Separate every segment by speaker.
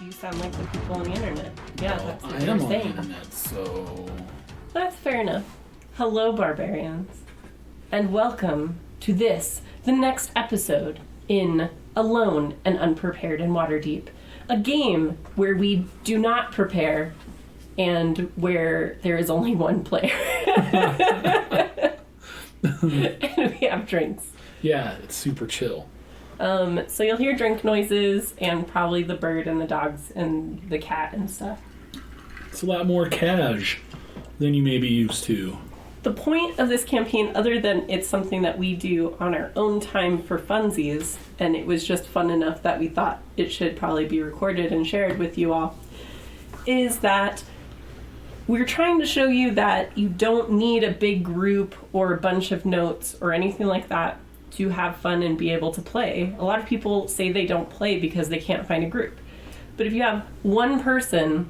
Speaker 1: You sound like the people on the internet. Yeah,
Speaker 2: Well,
Speaker 1: that's what
Speaker 2: I
Speaker 1: they're
Speaker 2: am on the
Speaker 1: saying.
Speaker 2: internet, so...
Speaker 1: That's fair enough. Hello, barbarians. And welcome to this, the next episode in Alone and Unprepared in Waterdeep. A game where we do not prepare and where there is only one player. And we have drinks.
Speaker 2: Yeah, it's super chill.
Speaker 1: So you'll hear drink noises and probably the bird and the dogs and the cat and stuff.
Speaker 2: It's a lot more cash than you may be used to.
Speaker 1: The point of this campaign, other than it's something that we do on our own time for funsies, and it was just fun enough that we thought it should probably be recorded and shared with you all, is that we're trying to show you that you don't need a big group or a bunch of notes or anything like that to have fun and be able to play. A lot of people say they don't play because they can't find a group. But if you have one person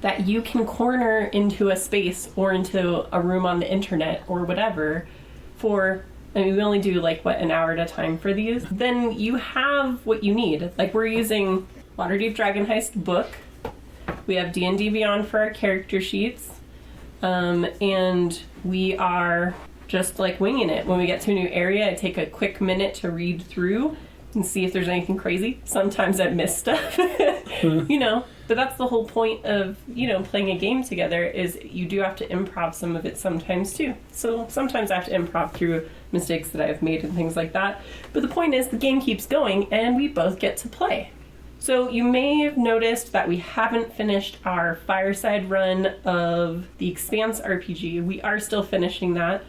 Speaker 1: that you can corner into a space or into a room on the internet or whatever for, I mean, we only do an hour at a time for these, then you have what you need. Like, we're using Waterdeep Dragon Heist book. We have D&D Beyond for our character sheets. And we are just winging it. When we get to a new area, I take a quick minute to read through and see if there's anything crazy. Sometimes I miss stuff, but that's the whole point of, playing a game together is you do have to improv some of it sometimes too. So sometimes I have to improv through mistakes that I've made and things like that. But the point is the game keeps going and we both get to play. So you may have noticed that we haven't finished our fireside run of the Expanse RPG. We are still finishing that.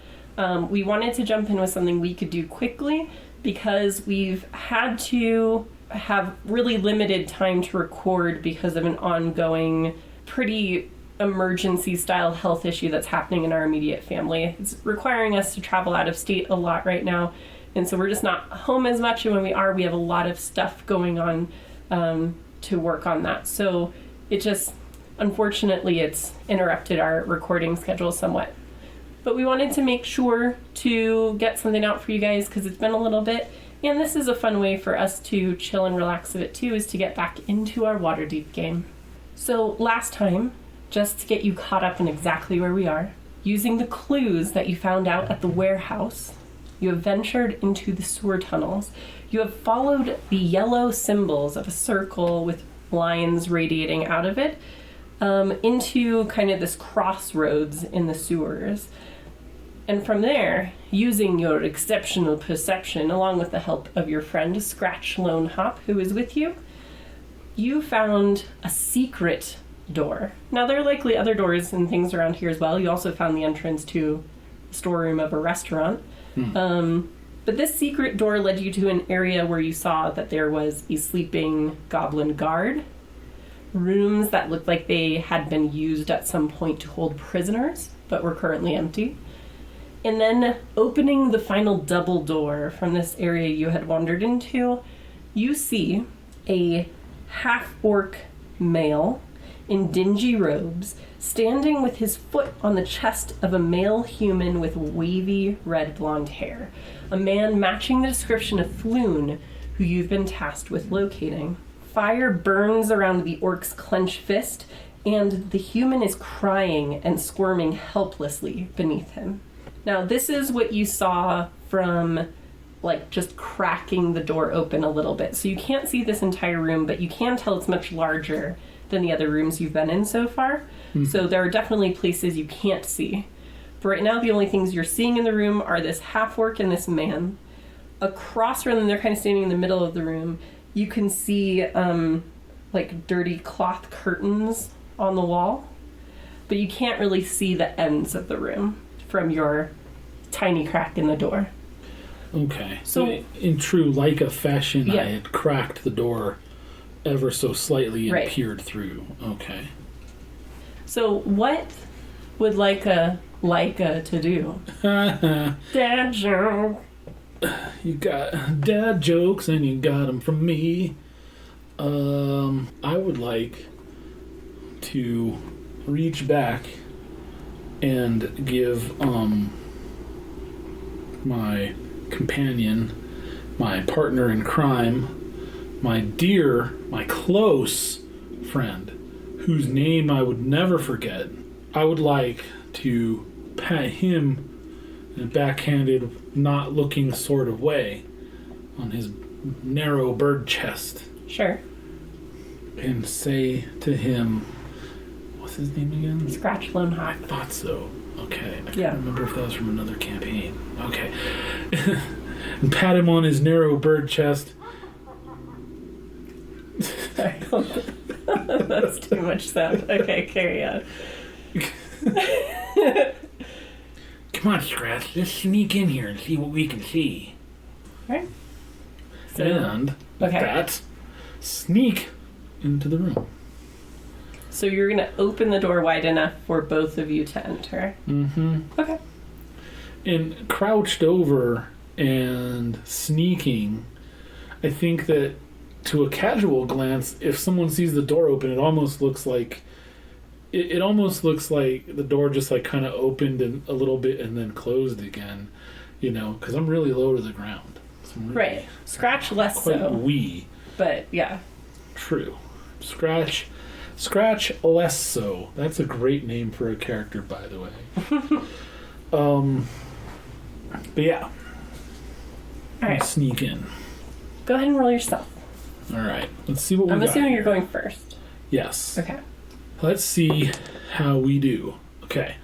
Speaker 1: We wanted to jump in with something we could do quickly because we've had to have really limited time to record because of an ongoing, pretty emergency style health issue that's happening in our immediate family. It's requiring us to travel out of state a lot right now. And so we're just not home as much. And when we are, we have a lot of stuff going on to work on that. So it just, unfortunately, it's interrupted our recording schedule somewhat. But we wanted to make sure to get something out for you guys because it's been a little bit. And this is a fun way for us to chill and relax a bit too, is to get back into our Waterdeep game. So last time, just to get you caught up in exactly where we are, using the clues that you found out at the warehouse, you have ventured into the sewer tunnels. You have followed the yellow symbols of a circle with lines radiating out of it into kind of this crossroads in the sewers. And from there, using your exceptional perception, along with the help of your friend Scratch Lone Hop, who is with you, you found a secret door. Now, there are likely other doors and things around here as well. You also found the entrance to the storeroom of a restaurant. But this secret door led you to an area where you saw that there was a sleeping goblin guard, rooms that looked like they had been used at some point to hold prisoners, but were currently empty. And then opening the final double door from this area you had wandered into, you see a half-orc male in dingy robes standing with his foot on the chest of a male human with wavy red blonde hair. A man matching the description of Floon, who you've been tasked with locating. Fire burns around the orc's clenched fist, and the human is crying and squirming helplessly beneath him. Now, this is what you saw from, just cracking the door open a little bit. So you can't see this entire room, but you can tell it's much larger than the other rooms you've been in so far. Mm-hmm. So there are definitely places you can't see. But right now, the only things you're seeing in the room are this half-orc and this man. Across from them, they're kind of standing in the middle of the room. You can see, dirty cloth curtains on the wall. But you can't really see the ends of the room from your tiny crack in the door.
Speaker 2: Okay. So in true Laika fashion, yeah. I had cracked the door ever so slightly and peered through. Okay.
Speaker 1: So what would Laika to do? Dad joke.
Speaker 2: You got dad jokes and you got them from me. I would like to reach back and give my companion, my partner in crime, my close friend, whose name I would never forget, I would like to pat him in a backhanded, not-looking sort of way on his narrow bird chest.
Speaker 1: Sure.
Speaker 2: And say to him, what's his name again?
Speaker 1: Scratch Lonehawk.
Speaker 2: I thought so. Okay. I can't
Speaker 1: Yeah.
Speaker 2: remember if that was from another campaign. Okay. And pat him on his narrow bird chest.
Speaker 1: Sorry. That's too much sound. Okay, carry on.
Speaker 2: Come on, Scratch. Let's sneak in here and see what we can see.
Speaker 1: Right. So,
Speaker 2: And with that, sneak into the room.
Speaker 1: So you're going to open the door wide enough for both of you to enter.
Speaker 2: Mm-hmm.
Speaker 1: Okay.
Speaker 2: And crouched over and sneaking, I think that to a casual glance, if someone sees the door open, it almost looks like the door just like kind of opened a little bit and then closed again, because I'm really low to the ground. So really
Speaker 1: right. Scratch less
Speaker 2: quite
Speaker 1: so.
Speaker 2: wee.
Speaker 1: But yeah.
Speaker 2: True. Scratch less so. That's a great name for a character, by the way. But yeah.
Speaker 1: All right.
Speaker 2: Sneak in.
Speaker 1: Go ahead and roll yourself.
Speaker 2: All right. Let's see what we got.
Speaker 1: I'm assuming
Speaker 2: here.
Speaker 1: you're going first.
Speaker 2: Yes.
Speaker 1: Okay.
Speaker 2: Let's see how we do. Okay.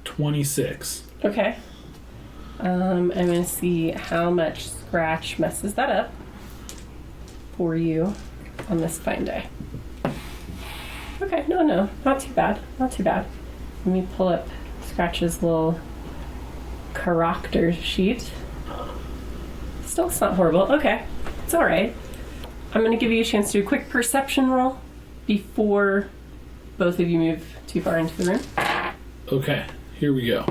Speaker 2: 26.
Speaker 1: Okay. I'm going to see how much Scratch messes that up for you on this fine day. Okay, no, not too bad. Not too bad. Let me pull up Scratch's little character sheet. Still, it's not horrible. Okay, it's all right. I'm going to give you a chance to do a quick perception roll before both of you move too far into the room.
Speaker 2: Okay, here we go.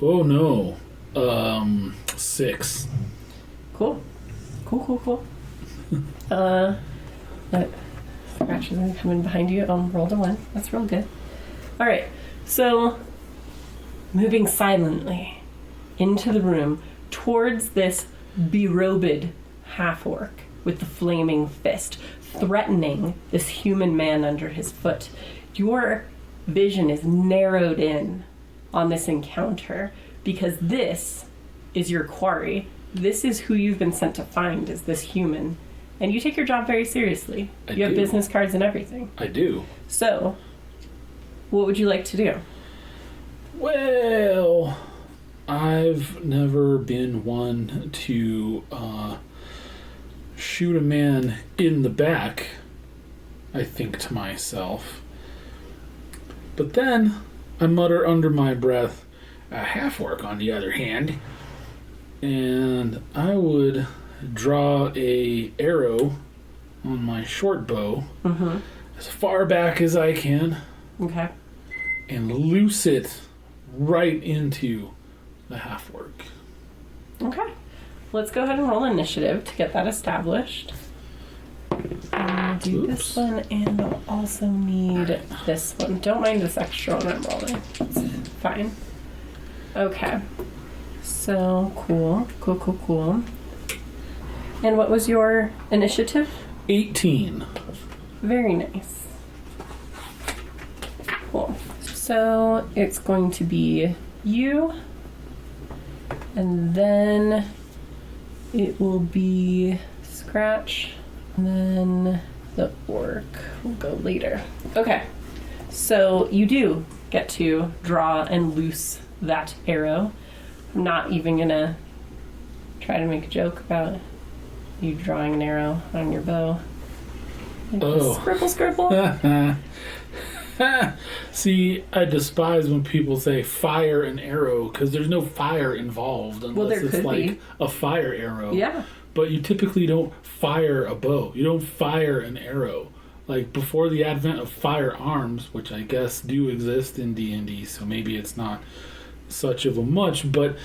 Speaker 2: Oh no. 6.
Speaker 1: Cool. Let Scratch is going to come in behind you. Rolled a 1. That's real good. All right. So, moving silently into the room towards this berobed half-orc with the flaming fist, threatening this human man under his foot. Your vision is narrowed in on this encounter because this is your quarry. This is who you've been sent to find, is this human. And you take your job very seriously. You have business cards and everything.
Speaker 2: I do.
Speaker 1: So, what would you like to do?
Speaker 2: Well, I've never been one to shoot a man in the back, I think to myself. But then I mutter under my breath, a half-orc on the other hand, and I would draw a arrow on my short bow as far back as I can.
Speaker 1: Okay.
Speaker 2: And loose it right into the half-orc.
Speaker 1: Okay. Let's go ahead and roll initiative to get that established. I'll do this one, and I'll also need this one. Don't mind this extra one I'm rolling. It's fine. Okay. So, cool. And what was your initiative?
Speaker 2: 18.
Speaker 1: Very nice. Cool. So, it's going to be you, and then it will be Scratch, and then the orc will go later. Okay, so you do get to draw and loose that arrow. I'm not even gonna try to make a joke about you drawing an arrow on your bow. Like scribble.
Speaker 2: See, I despise when people say fire an arrow because there's no fire involved unless it's like a fire arrow.
Speaker 1: Yeah.
Speaker 2: But you typically don't fire a bow. You don't fire an arrow. Like before the advent of firearms, which I guess do exist in D&D, so maybe it's not such of a much, but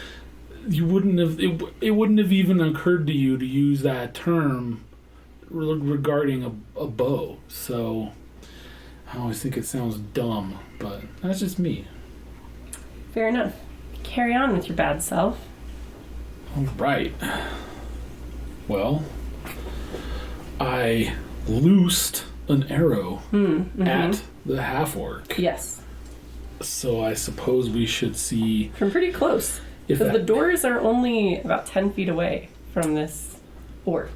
Speaker 2: you wouldn't have it wouldn't have even occurred to you to use that term regarding a bow. So I always think it sounds dumb, but that's just me.
Speaker 1: Fair enough. Carry on with your bad self.
Speaker 2: All right. Well, I loosed an arrow at the half-orc.
Speaker 1: Yes.
Speaker 2: So I suppose we should see...
Speaker 1: From pretty close. Because the doors are only about 10 feet away from this orc.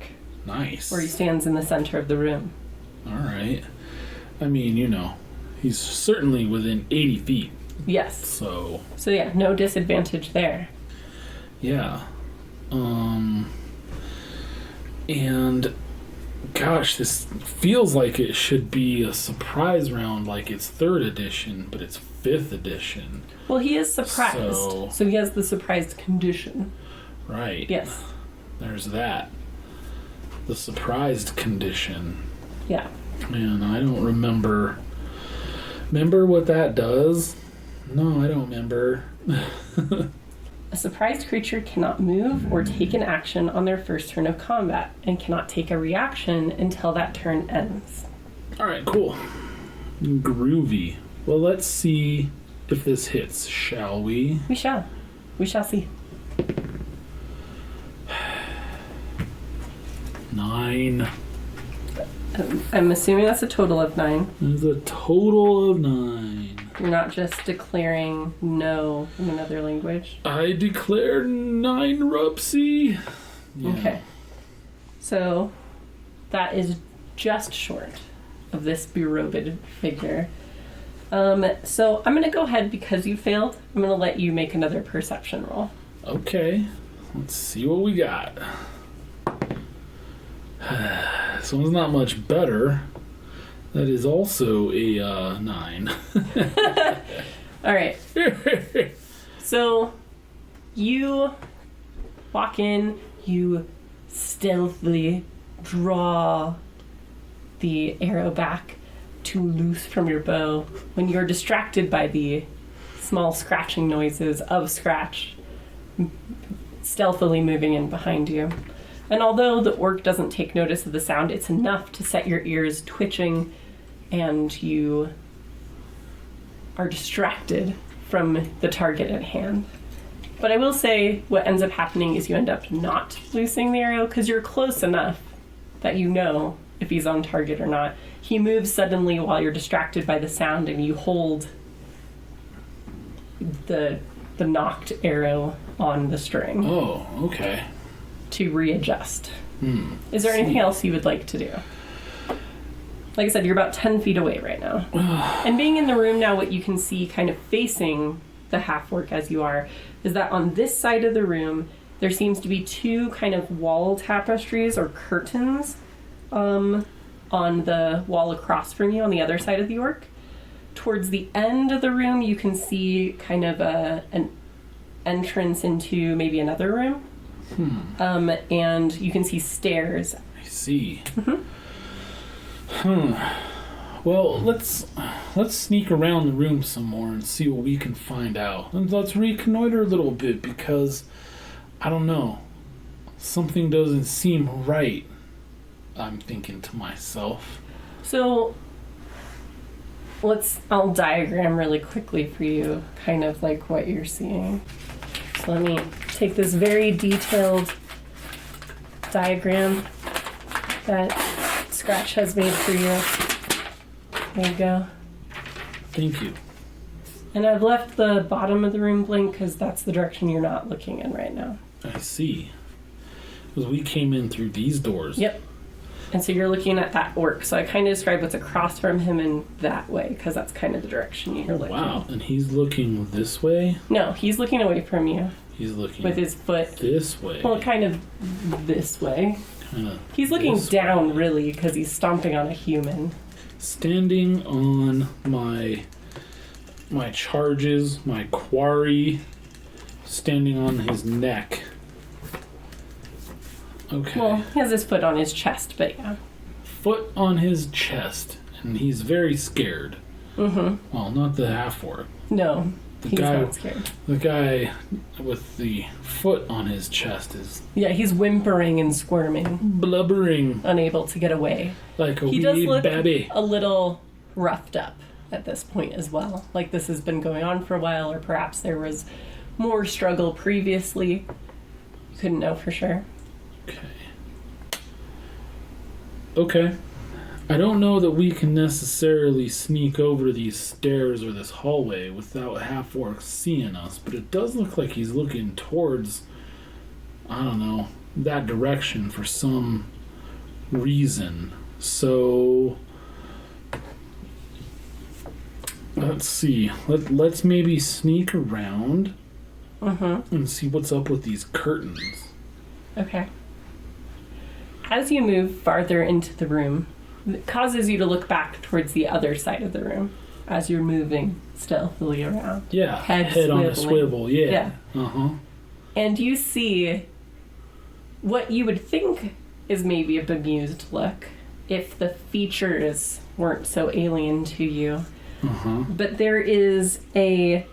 Speaker 2: Nice.
Speaker 1: Where he stands in the center of the room.
Speaker 2: All right. I mean, you know, he's certainly within 80 feet.
Speaker 1: Yes.
Speaker 2: So
Speaker 1: yeah, no disadvantage there.
Speaker 2: Yeah. And gosh, this feels like it should be a surprise round, like it's 3rd edition, but it's 5th edition.
Speaker 1: Well, he is surprised. So he has the surprised condition.
Speaker 2: Right.
Speaker 1: Yes.
Speaker 2: There's that. The surprised condition.
Speaker 1: Yeah.
Speaker 2: Man, I don't remember. Remember what that does? No, I don't remember.
Speaker 1: A surprised creature cannot move or take an action on their first turn of combat and cannot take a reaction until that turn ends.
Speaker 2: Alright, cool. Groovy. Well, let's see if this hits, shall we?
Speaker 1: We shall. We shall see.
Speaker 2: 9.
Speaker 1: I'm assuming that's a total of 9.
Speaker 2: There's a total of 9.
Speaker 1: You're not just declaring no in another language?
Speaker 2: I declare 9 Rupsy. Yeah.
Speaker 1: Okay. So that is just short of this berobed figure. So I'm going to go ahead, because you failed, I'm going to let you make another perception roll.
Speaker 2: Okay. Let's see what we got. This one's not much better. That is also a 9.
Speaker 1: All right. So you walk in, you stealthily draw the arrow back to loose from your bow when you're distracted by the small scratching noises of Scratch stealthily moving in behind you. And although the orc doesn't take notice of the sound, it's enough to set your ears twitching and you are distracted from the target at hand. But I will say what ends up happening is you end up not loosing the arrow because you're close enough that you know if he's on target or not. He moves suddenly while you're distracted by the sound, and you hold the knocked arrow on the string.
Speaker 2: Oh, okay.
Speaker 1: To readjust. Is there anything else you would like to do? Like I said, you're about 10 feet away right now. And being in the room now, what you can see kind of facing the half-orc as you are, is that on this side of the room, there seems to be 2 kind of wall tapestries or curtains on the wall across from you on the other side of the orc. Towards the end of the room, you can see kind of an entrance into maybe another room. And you can see stairs.
Speaker 2: I see. Well, let's sneak around the room some more and see what we can find out. And let's reconnoiter a little bit, because I don't know, something doesn't seem right, I'm thinking to myself.
Speaker 1: So I'll diagram really quickly for you kind of like what you're seeing. So let me take this very detailed diagram that Scratch has made for you. There you go.
Speaker 2: Thank you.
Speaker 1: And I've left the bottom of the room blank because that's the direction you're not looking in right now.
Speaker 2: I see. Because we came in through these doors.
Speaker 1: Yep. And so you're looking at that orc. So I kind of described what's across from him in that way, because that's kind of the direction you're looking.
Speaker 2: Wow. And he's looking this way?
Speaker 1: No, he's looking away from you.
Speaker 2: He's looking
Speaker 1: with his foot
Speaker 2: this way.
Speaker 1: Well, kind of this way. He's looking down, really, because he's stomping on a human.
Speaker 2: Standing on my charges, my quarry, standing on his neck. Okay.
Speaker 1: Well, he has his foot on his chest, but yeah.
Speaker 2: Foot on his chest, and he's very scared. Well, not the half-orc.
Speaker 1: No, he's not scared.
Speaker 2: The guy with the foot on his chest is...
Speaker 1: Yeah, he's whimpering and squirming.
Speaker 2: Blubbering.
Speaker 1: Unable to get away.
Speaker 2: Like a
Speaker 1: wee
Speaker 2: baby.
Speaker 1: He does look a little roughed up at this point as well. Like this has been going on for a while, or perhaps there was more struggle previously. You couldn't know for sure.
Speaker 2: Okay. I don't know that we can necessarily sneak over these stairs or this hallway without half-orc seeing us, but it does look like he's looking towards, I don't know, that direction for some reason. So let's see. Let's maybe sneak around and see what's up with these curtains.
Speaker 1: Okay. As you move farther into the room, it causes you to look back towards the other side of the room as you're moving stealthily around.
Speaker 2: Yeah,
Speaker 1: Head
Speaker 2: on a swivel. Yeah.
Speaker 1: And you see what you would think is maybe a bemused look if the features weren't so alien to you. But there's a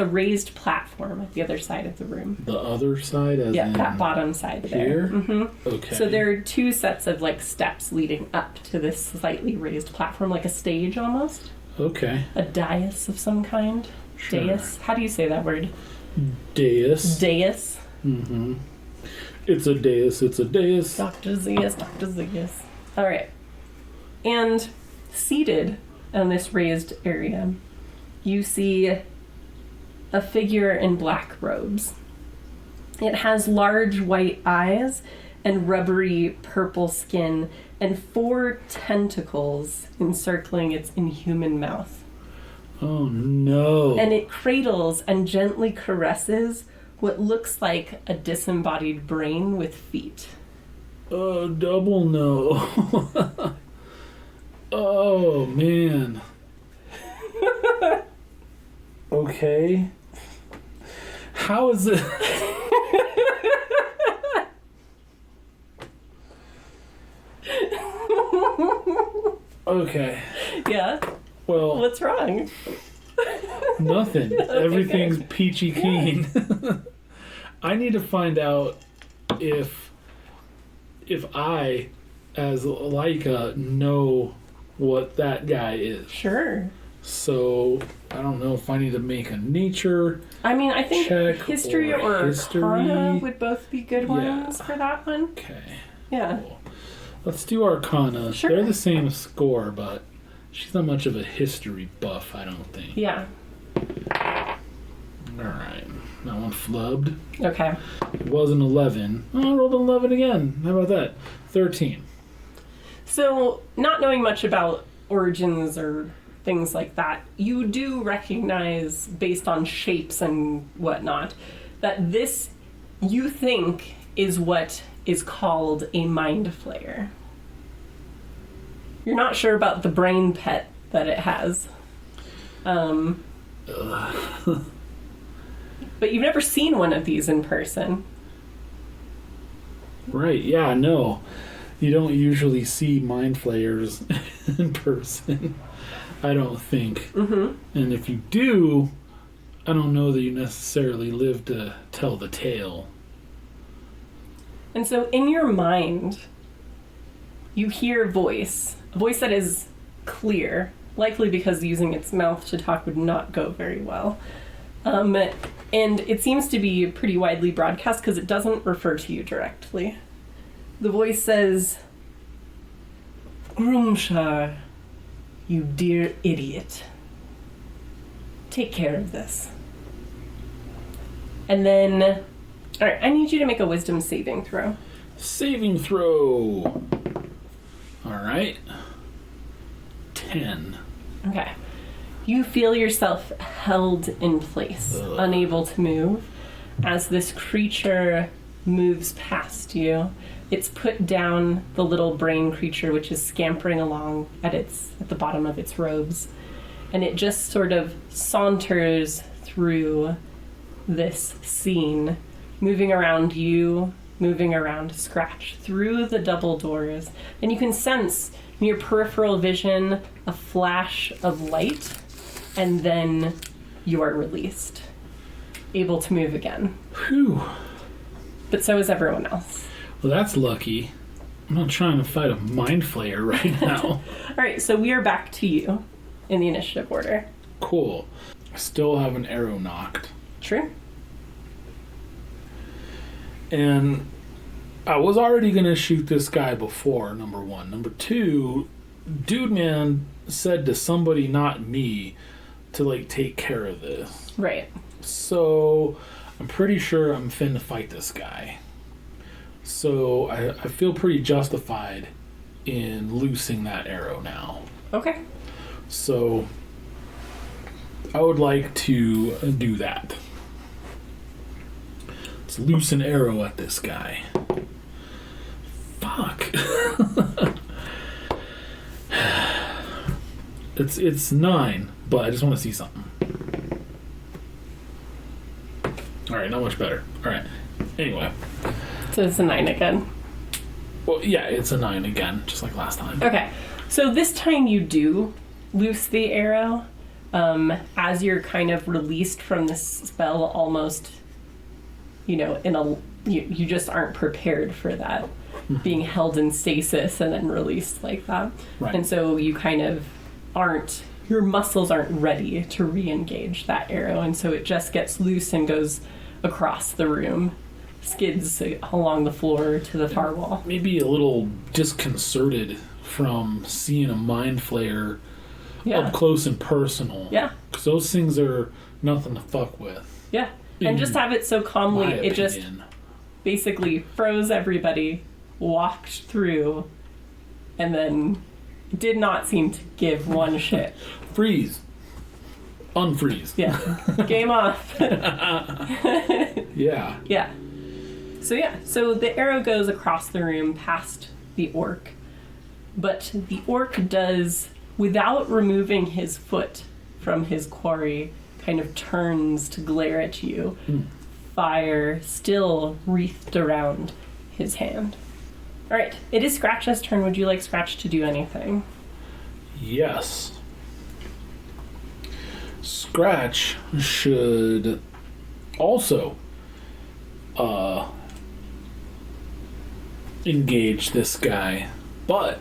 Speaker 1: raised platform at the other side of the room.
Speaker 2: The other side, as in
Speaker 1: that bottom side there.
Speaker 2: Here? Okay.
Speaker 1: So there are two sets of like steps leading up to this slightly raised platform, like a stage almost.
Speaker 2: Okay.
Speaker 1: A dais of some kind.
Speaker 2: Sure.
Speaker 1: Dais. How do you say that word?
Speaker 2: Dais.
Speaker 1: Dais.
Speaker 2: It's a dais. It's a dais.
Speaker 1: Dr. Zeus. Dr. Zeus. All right. And seated on this raised area, you see a figure in black robes. It has large white eyes and rubbery purple skin and 4 tentacles encircling its inhuman mouth.
Speaker 2: Oh no.
Speaker 1: And it cradles and gently caresses what looks like a disembodied brain with feet.
Speaker 2: Oh, double no. Oh, man. Okay. How is it? Okay.
Speaker 1: Yeah?
Speaker 2: Well,
Speaker 1: What's wrong?
Speaker 2: nothing. Everything's peachy keen. I need to find out if I, as Laika, know what that guy is.
Speaker 1: Sure.
Speaker 2: So I don't know if I need to make a nature.
Speaker 1: I mean, I think
Speaker 2: check
Speaker 1: history or
Speaker 2: history.
Speaker 1: Arcana would both be good ones for that one.
Speaker 2: Okay.
Speaker 1: Yeah.
Speaker 2: Cool. Let's do Arcana.
Speaker 1: Sure.
Speaker 2: They're the same score, but she's not much of a history buff, I don't think.
Speaker 1: Yeah.
Speaker 2: Alright. That one flubbed.
Speaker 1: Okay.
Speaker 2: It was an 11. Oh, I rolled an 11 again. How about that? 13.
Speaker 1: So, not knowing much about origins or things like that, you do recognize, based on shapes and whatnot, that this, you think, is what is called a mind flayer. You're not sure about the brain pet that it has. But you've never seen one of these in person.
Speaker 2: Right, yeah, no. You don't usually see mind flayers in person, I don't think. And if you do, I don't know that you necessarily live to tell the tale.
Speaker 1: And so in your mind, you hear a voice that is clear, likely because using its mouth to talk would not go very well. And it seems to be pretty widely broadcast because it doesn't refer to you directly. The voice says, "Grumshar, you dear idiot. Take care of this." And then, all right, I need you to make a wisdom saving throw.
Speaker 2: Saving throw. Alright. 10.
Speaker 1: Okay. You feel yourself held in place, unable to move, as this creature moves past you. It's put down the little brain creature, which is scampering along at the bottom of its robes, and it just sort of saunters through this scene, moving around you, moving around Scratch, through the double doors, and you can sense in your peripheral vision a flash of light, and then you are released, able to move again.
Speaker 2: Whew.
Speaker 1: But so is everyone else.
Speaker 2: Well, that's lucky. I'm not trying to fight a mind flayer right now.
Speaker 1: All right, so we are back to you in the initiative order.
Speaker 2: Cool. I still have an arrow knocked.
Speaker 1: True.
Speaker 2: And I was already going to shoot this guy before, number one. Number two, Dude Man said to somebody, not me, to like take care of this.
Speaker 1: Right.
Speaker 2: So I'm pretty sure I'm finna fight this guy. So I feel pretty justified in loosing that arrow now.
Speaker 1: Okay.
Speaker 2: So I would like to do that. Let's loose an arrow at this guy. Fuck. It's 9, but I just want to see something. Alright, not much better. Alright. Anyway.
Speaker 1: So it's a 9 again.
Speaker 2: Well, yeah, it's a 9 again, just like last time.
Speaker 1: Okay. So this time you do loose the arrow. As you're kind of released from this spell, almost, you just aren't prepared for that. Being held in stasis and then released like that.
Speaker 2: Right.
Speaker 1: And so you kind of your muscles aren't ready to re-engage that arrow, and so it just gets loose and goes across the room, skids along the floor to the far wall.
Speaker 2: Maybe a little disconcerted from seeing a mind flayer up close and personal.
Speaker 1: Yeah.
Speaker 2: Because those things are nothing to fuck with.
Speaker 1: Yeah. And just have it so calmly, it just basically froze everybody, walked through, and then did not seem to give one shit.
Speaker 2: Freeze. Unfreeze.
Speaker 1: Yeah. Game off.
Speaker 2: Yeah.
Speaker 1: Yeah. So the arrow goes across the room past the orc. But the orc does, without removing his foot from his quarry, kind of turns to glare at you. Fire still wreathed around his hand. All right, it is Scratch's turn. Would you like Scratch to do anything?
Speaker 2: Yes. Scratch should also engage this guy, but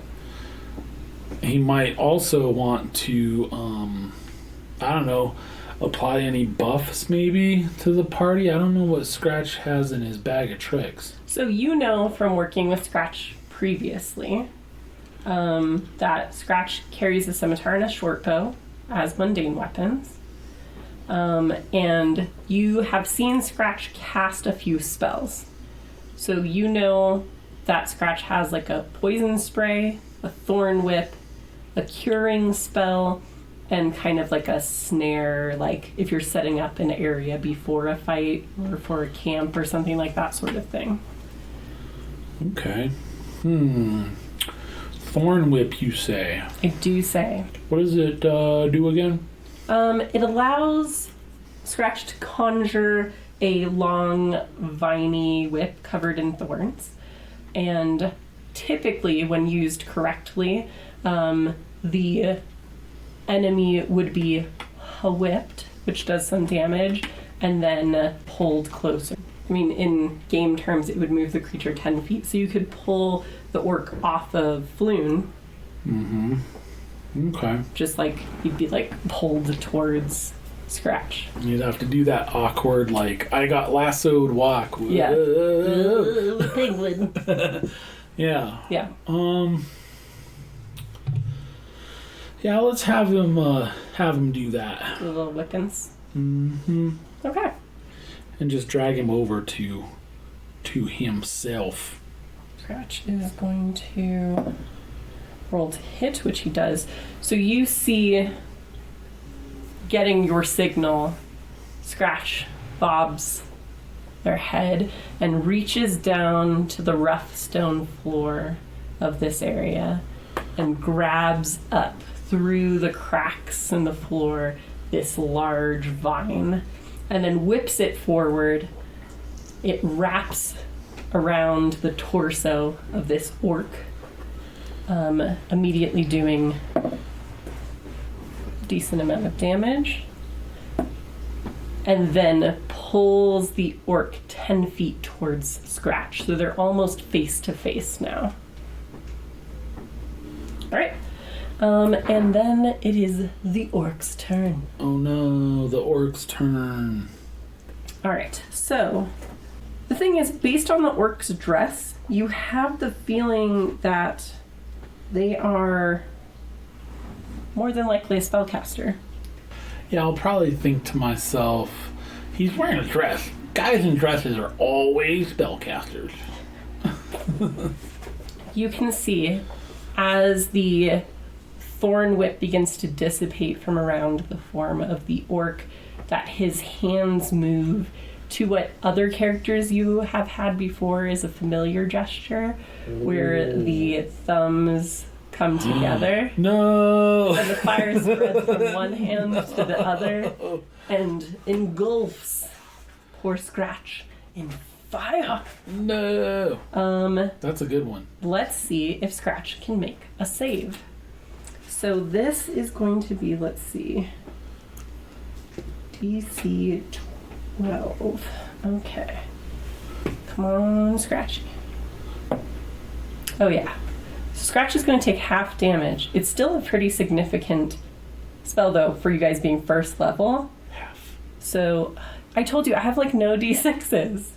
Speaker 2: he might also want to, I don't know, apply any buffs maybe to the party. I don't know what Scratch has in his bag of tricks.
Speaker 1: So you know from working with Scratch previously that Scratch carries a scimitar and a short bow as mundane weapons. And you have seen Scratch cast a few spells. So you know that Scratch has like a poison spray, a thorn whip, a curing spell, and kind of like a snare, like if you're setting up an area before a fight or for a camp or something like that sort of thing.
Speaker 2: Okay. Thorn whip, you say?
Speaker 1: I do say.
Speaker 2: What does it do again?
Speaker 1: It allows Scratch to conjure a long, viney whip covered in thorns. And typically, when used correctly, the enemy would be whipped, which does some damage, and then pulled closer. I mean, in game terms, it would move the creature 10 feet, so you could pull the orc off of Floon.
Speaker 2: Okay.
Speaker 1: Just like, you'd be like pulled towards Scratch.
Speaker 2: You'd have to do that awkward, like, I got lassoed walk.
Speaker 1: Yeah. Penguin.
Speaker 2: Yeah.
Speaker 1: Yeah.
Speaker 2: Yeah, let's have him do that.
Speaker 1: The little whippings.
Speaker 2: Mm-hmm.
Speaker 1: Okay.
Speaker 2: And just drag him over to himself.
Speaker 1: Scratch is going to roll to hit, which he does. So you see, getting your signal, Scratch bobs their head and reaches down to the rough stone floor of this area and grabs up through the cracks in the floor this large vine and then whips it forward. It wraps around the torso of this orc, immediately doing a decent amount of damage, and then pulls the orc 10 feet towards Scratch. So they're almost face to face now. All right. And then it is the orc's turn.
Speaker 2: Oh no, the orc's turn.
Speaker 1: All right. So the thing is, based on the orc's dress, you have the feeling that they are more than likely a spellcaster.
Speaker 2: Yeah, I'll probably think to myself, he's wearing a dress. Guys in dresses are always spellcasters.
Speaker 1: You can see as the thorn whip begins to dissipate from around the form of the orc that his hands move to what other characters you have had before is a familiar gesture, where the thumbs come together.
Speaker 2: No!
Speaker 1: And the fire spreads from one hand to the other and engulfs poor Scratch in fire.
Speaker 2: No! That's a good one.
Speaker 1: Let's see if Scratch can make a save. So this is going to be, let's see, DC 12. Okay. Come on, Scratchy. Oh yeah. Scratch is going to take half damage. It's still a pretty significant spell, though, for you guys being first level.
Speaker 2: Half.
Speaker 1: So, I told you, I have like no d6s.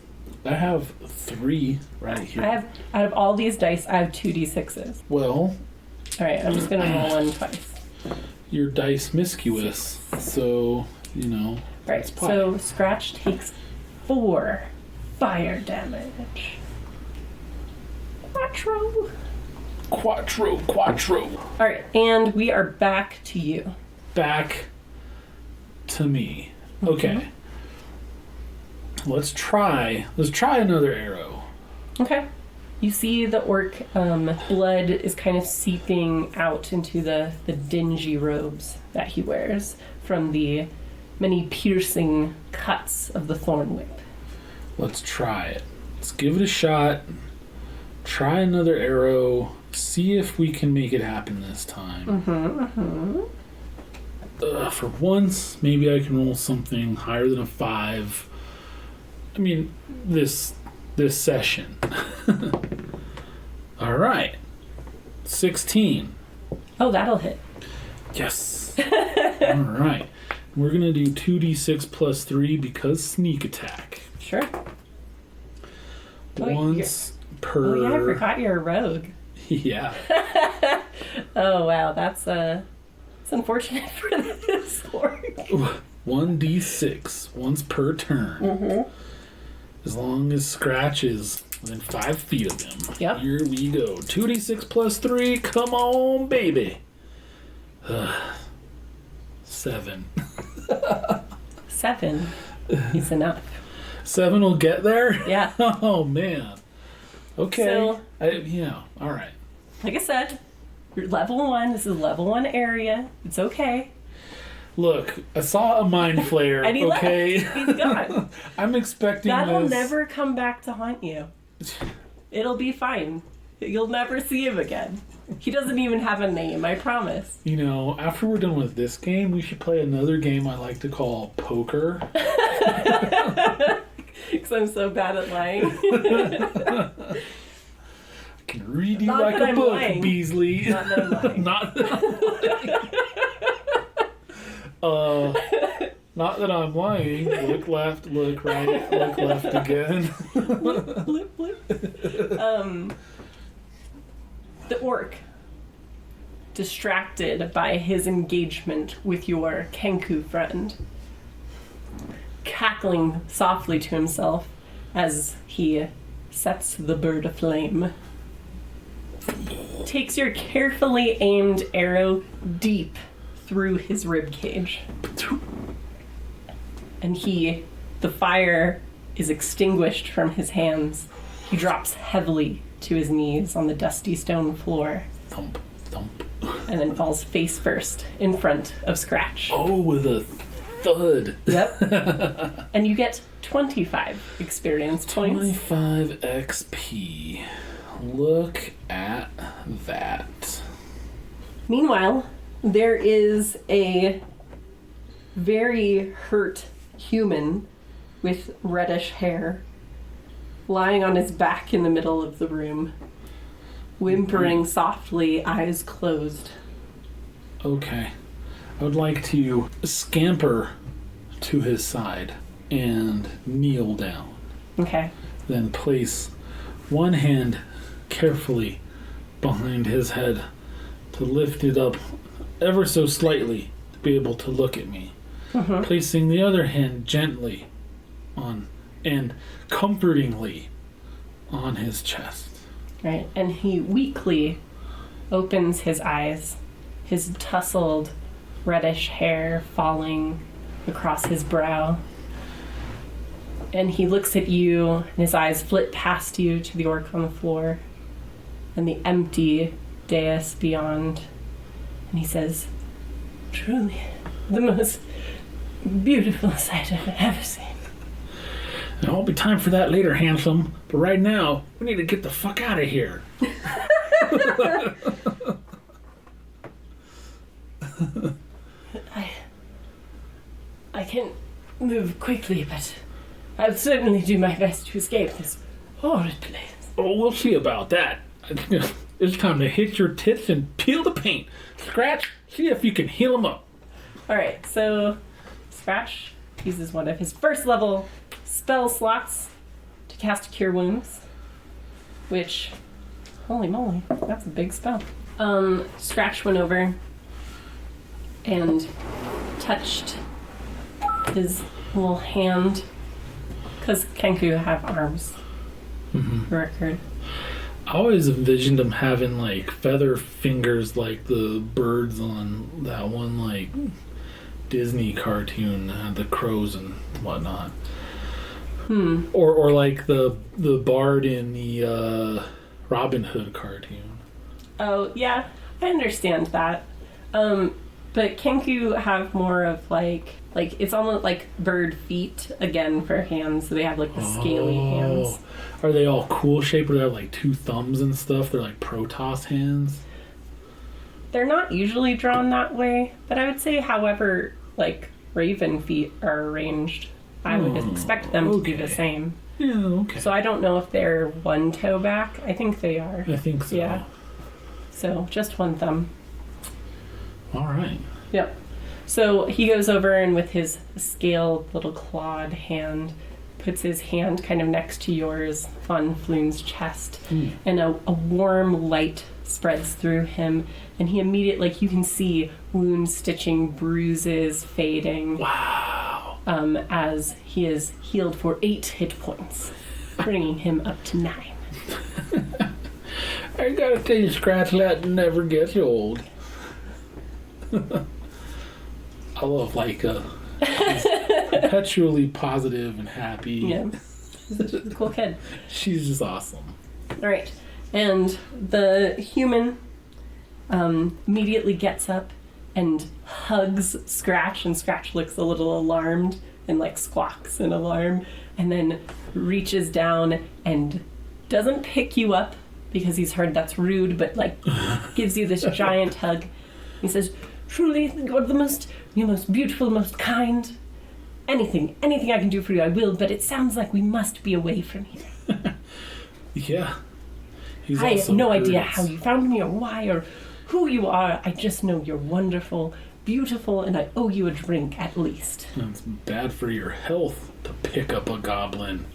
Speaker 2: I have 3 right here.
Speaker 1: I have, out of all these dice, I have 2 d6s.
Speaker 2: Well...
Speaker 1: Alright, I'm just going to roll one twice.
Speaker 2: Your dice miscuous, so, you know.
Speaker 1: Right, so Scratch takes 4 fire damage.
Speaker 2: Quattro.
Speaker 1: Alright, and we are back to you.
Speaker 2: Back to me. Okay. Let's try another arrow.
Speaker 1: Okay. You see the orc blood is kind of seeping out into the dingy robes that he wears from the many piercing cuts of the thorn whip.
Speaker 2: Let's try it. Let's give it a shot. Try another arrow. See if we can make it happen this time. For once, maybe I can roll something higher than a 5. I mean, this session. All right. 16.
Speaker 1: Oh, that'll hit.
Speaker 2: Yes. All right. We're going to do 2d6 plus 3 because sneak attack.
Speaker 1: Sure.
Speaker 2: Once per...
Speaker 1: Oh, yeah, I forgot you're a rogue.
Speaker 2: Yeah.
Speaker 1: Oh, wow. That's unfortunate for this orc.
Speaker 2: 1d6 once per turn. As long as Scratch is within 5 feet of him.
Speaker 1: Yep.
Speaker 2: Here we go. 2d6 plus 3. Come on, baby. 7.
Speaker 1: 7 is enough.
Speaker 2: 7 will get there?
Speaker 1: Yeah.
Speaker 2: Oh, man. Okay.
Speaker 1: So,
Speaker 2: all right.
Speaker 1: like I said, you're level 1. This is level 1 area. It's okay.
Speaker 2: Look, I saw a mind flare,
Speaker 1: And he
Speaker 2: okay?
Speaker 1: left. He's gone.
Speaker 2: I'm expecting
Speaker 1: That'll
Speaker 2: this.
Speaker 1: never come back to haunt you. It'll be fine. You'll never see him again. He doesn't even have a name, I promise.
Speaker 2: You know, after we're done with this game, we should play another game I like to call poker.
Speaker 1: Because I'm so bad at lying.
Speaker 2: I can read you
Speaker 1: Not
Speaker 2: like
Speaker 1: that
Speaker 2: a
Speaker 1: I'm
Speaker 2: book,
Speaker 1: lying.
Speaker 2: Beasley.
Speaker 1: Not that I'm lying.
Speaker 2: Not that I'm lying. Not that I'm lying. Look left, look right, look left again.
Speaker 1: Blip, blip. The orc, distracted by his engagement with your Kenku friend, cackling softly to himself as he sets the bird aflame, takes your carefully aimed arrow deep through his rib cage. And the fire is extinguished from his hands. He drops heavily to his knees on the dusty stone floor.
Speaker 2: Thump, thump.
Speaker 1: And then falls face first in front of Scratch.
Speaker 2: Oh, with a thud.
Speaker 1: Yep. And you get 25 experience points.
Speaker 2: 25 XP. Look at that.
Speaker 1: Meanwhile, there is a very hurt human with reddish hair lying on his back in the middle of the room, whimpering softly, eyes closed.
Speaker 2: Okay. I would like to scamper to his side and kneel down.
Speaker 1: Okay.
Speaker 2: Then place one hand carefully behind his head to lift it up ever so slightly to be able to look at me.
Speaker 1: Mm-hmm.
Speaker 2: Placing the other hand gently on and comfortingly on his chest.
Speaker 1: Right, and he weakly opens his eyes, his tousled reddish hair falling across his brow. And he looks at you, and his eyes flit past you to the orc on the floor and the empty dais beyond. And he says, "Truly, the most beautiful sight I've ever seen."
Speaker 2: There won't be time for that later, handsome. But right now, we need to get the fuck out of here.
Speaker 1: I can move quickly, but I'll certainly do my best to escape this horrid place.
Speaker 2: Oh, we'll see about that. It's time to hit your tits and peel the paint. Scratch, see if you can heal them up.
Speaker 1: Alright, so Scratch uses one of his first level spell slots to cast Cure Wounds, which, holy moly, that's a big spell. Scratch went over and touched his little hand, because Kenku have arms, for record.
Speaker 2: I always envisioned him having like feather fingers like the birds on that one like Disney cartoon, the crows and whatnot. Or like the bard in the Robin Hood cartoon.
Speaker 1: Oh, yeah, I understand that. But Kenku have more of like it's almost like bird feet again for hands, so they have like the scaly hands.
Speaker 2: Are they all cool shaped where they have like two thumbs and stuff? They're like Protoss hands?
Speaker 1: They're not usually drawn that way, but I would say however like raven feet are arranged, I would expect them to be the same.
Speaker 2: Yeah, okay.
Speaker 1: So I don't know if they're one toe back. I think they are.
Speaker 2: I think so.
Speaker 1: Yeah. So just one thumb.
Speaker 2: All right.
Speaker 1: Yep. So he goes over and with his scaled little clawed hand, puts his hand kind of next to yours on Floon's chest, and a warm light spreads through him, and he immediately, like you can see wound stitching, bruises fading.
Speaker 2: Wow.
Speaker 1: As he is healed for 8 hit points, bringing him up to 9.
Speaker 2: I gotta tell you, Scratch, that never gets old. I love Laika. She's perpetually positive and happy.
Speaker 1: Yeah. She's a cool kid.
Speaker 2: She's just awesome.
Speaker 1: Alright. And the human immediately gets up and hugs Scratch, and Scratch looks a little alarmed and like squawks in alarm, and then reaches down and doesn't pick you up because he's heard that's rude, but like gives you this giant hug. He says, "Truly, you're the most beautiful, most kind. Anything I can do for you, I will, but it sounds like we must be away from here."
Speaker 2: Yeah.
Speaker 1: I have no idea how you found me or why or who you are. I just know you're wonderful, beautiful, and I owe you a drink at least.
Speaker 2: It's bad for your health to pick up a goblin.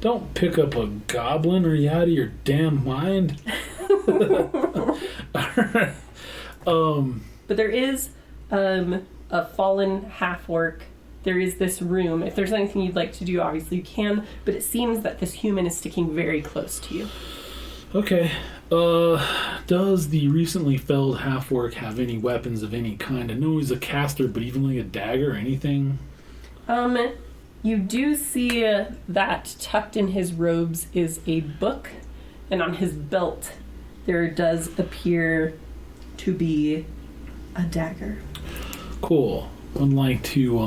Speaker 2: Don't pick up a goblin, or you out of your damn mind.
Speaker 1: But there is a fallen half-orc. There is this room. If there's anything you'd like to do, obviously you can, but it seems that this human is sticking very close to you.
Speaker 2: Okay. Does the recently felled half-orc have any weapons of any kind? I know he's a caster, but even like a dagger or anything?
Speaker 1: You do see that tucked in his robes is a book, and on his belt there does appear to be a dagger.
Speaker 2: Cool. I'd like to,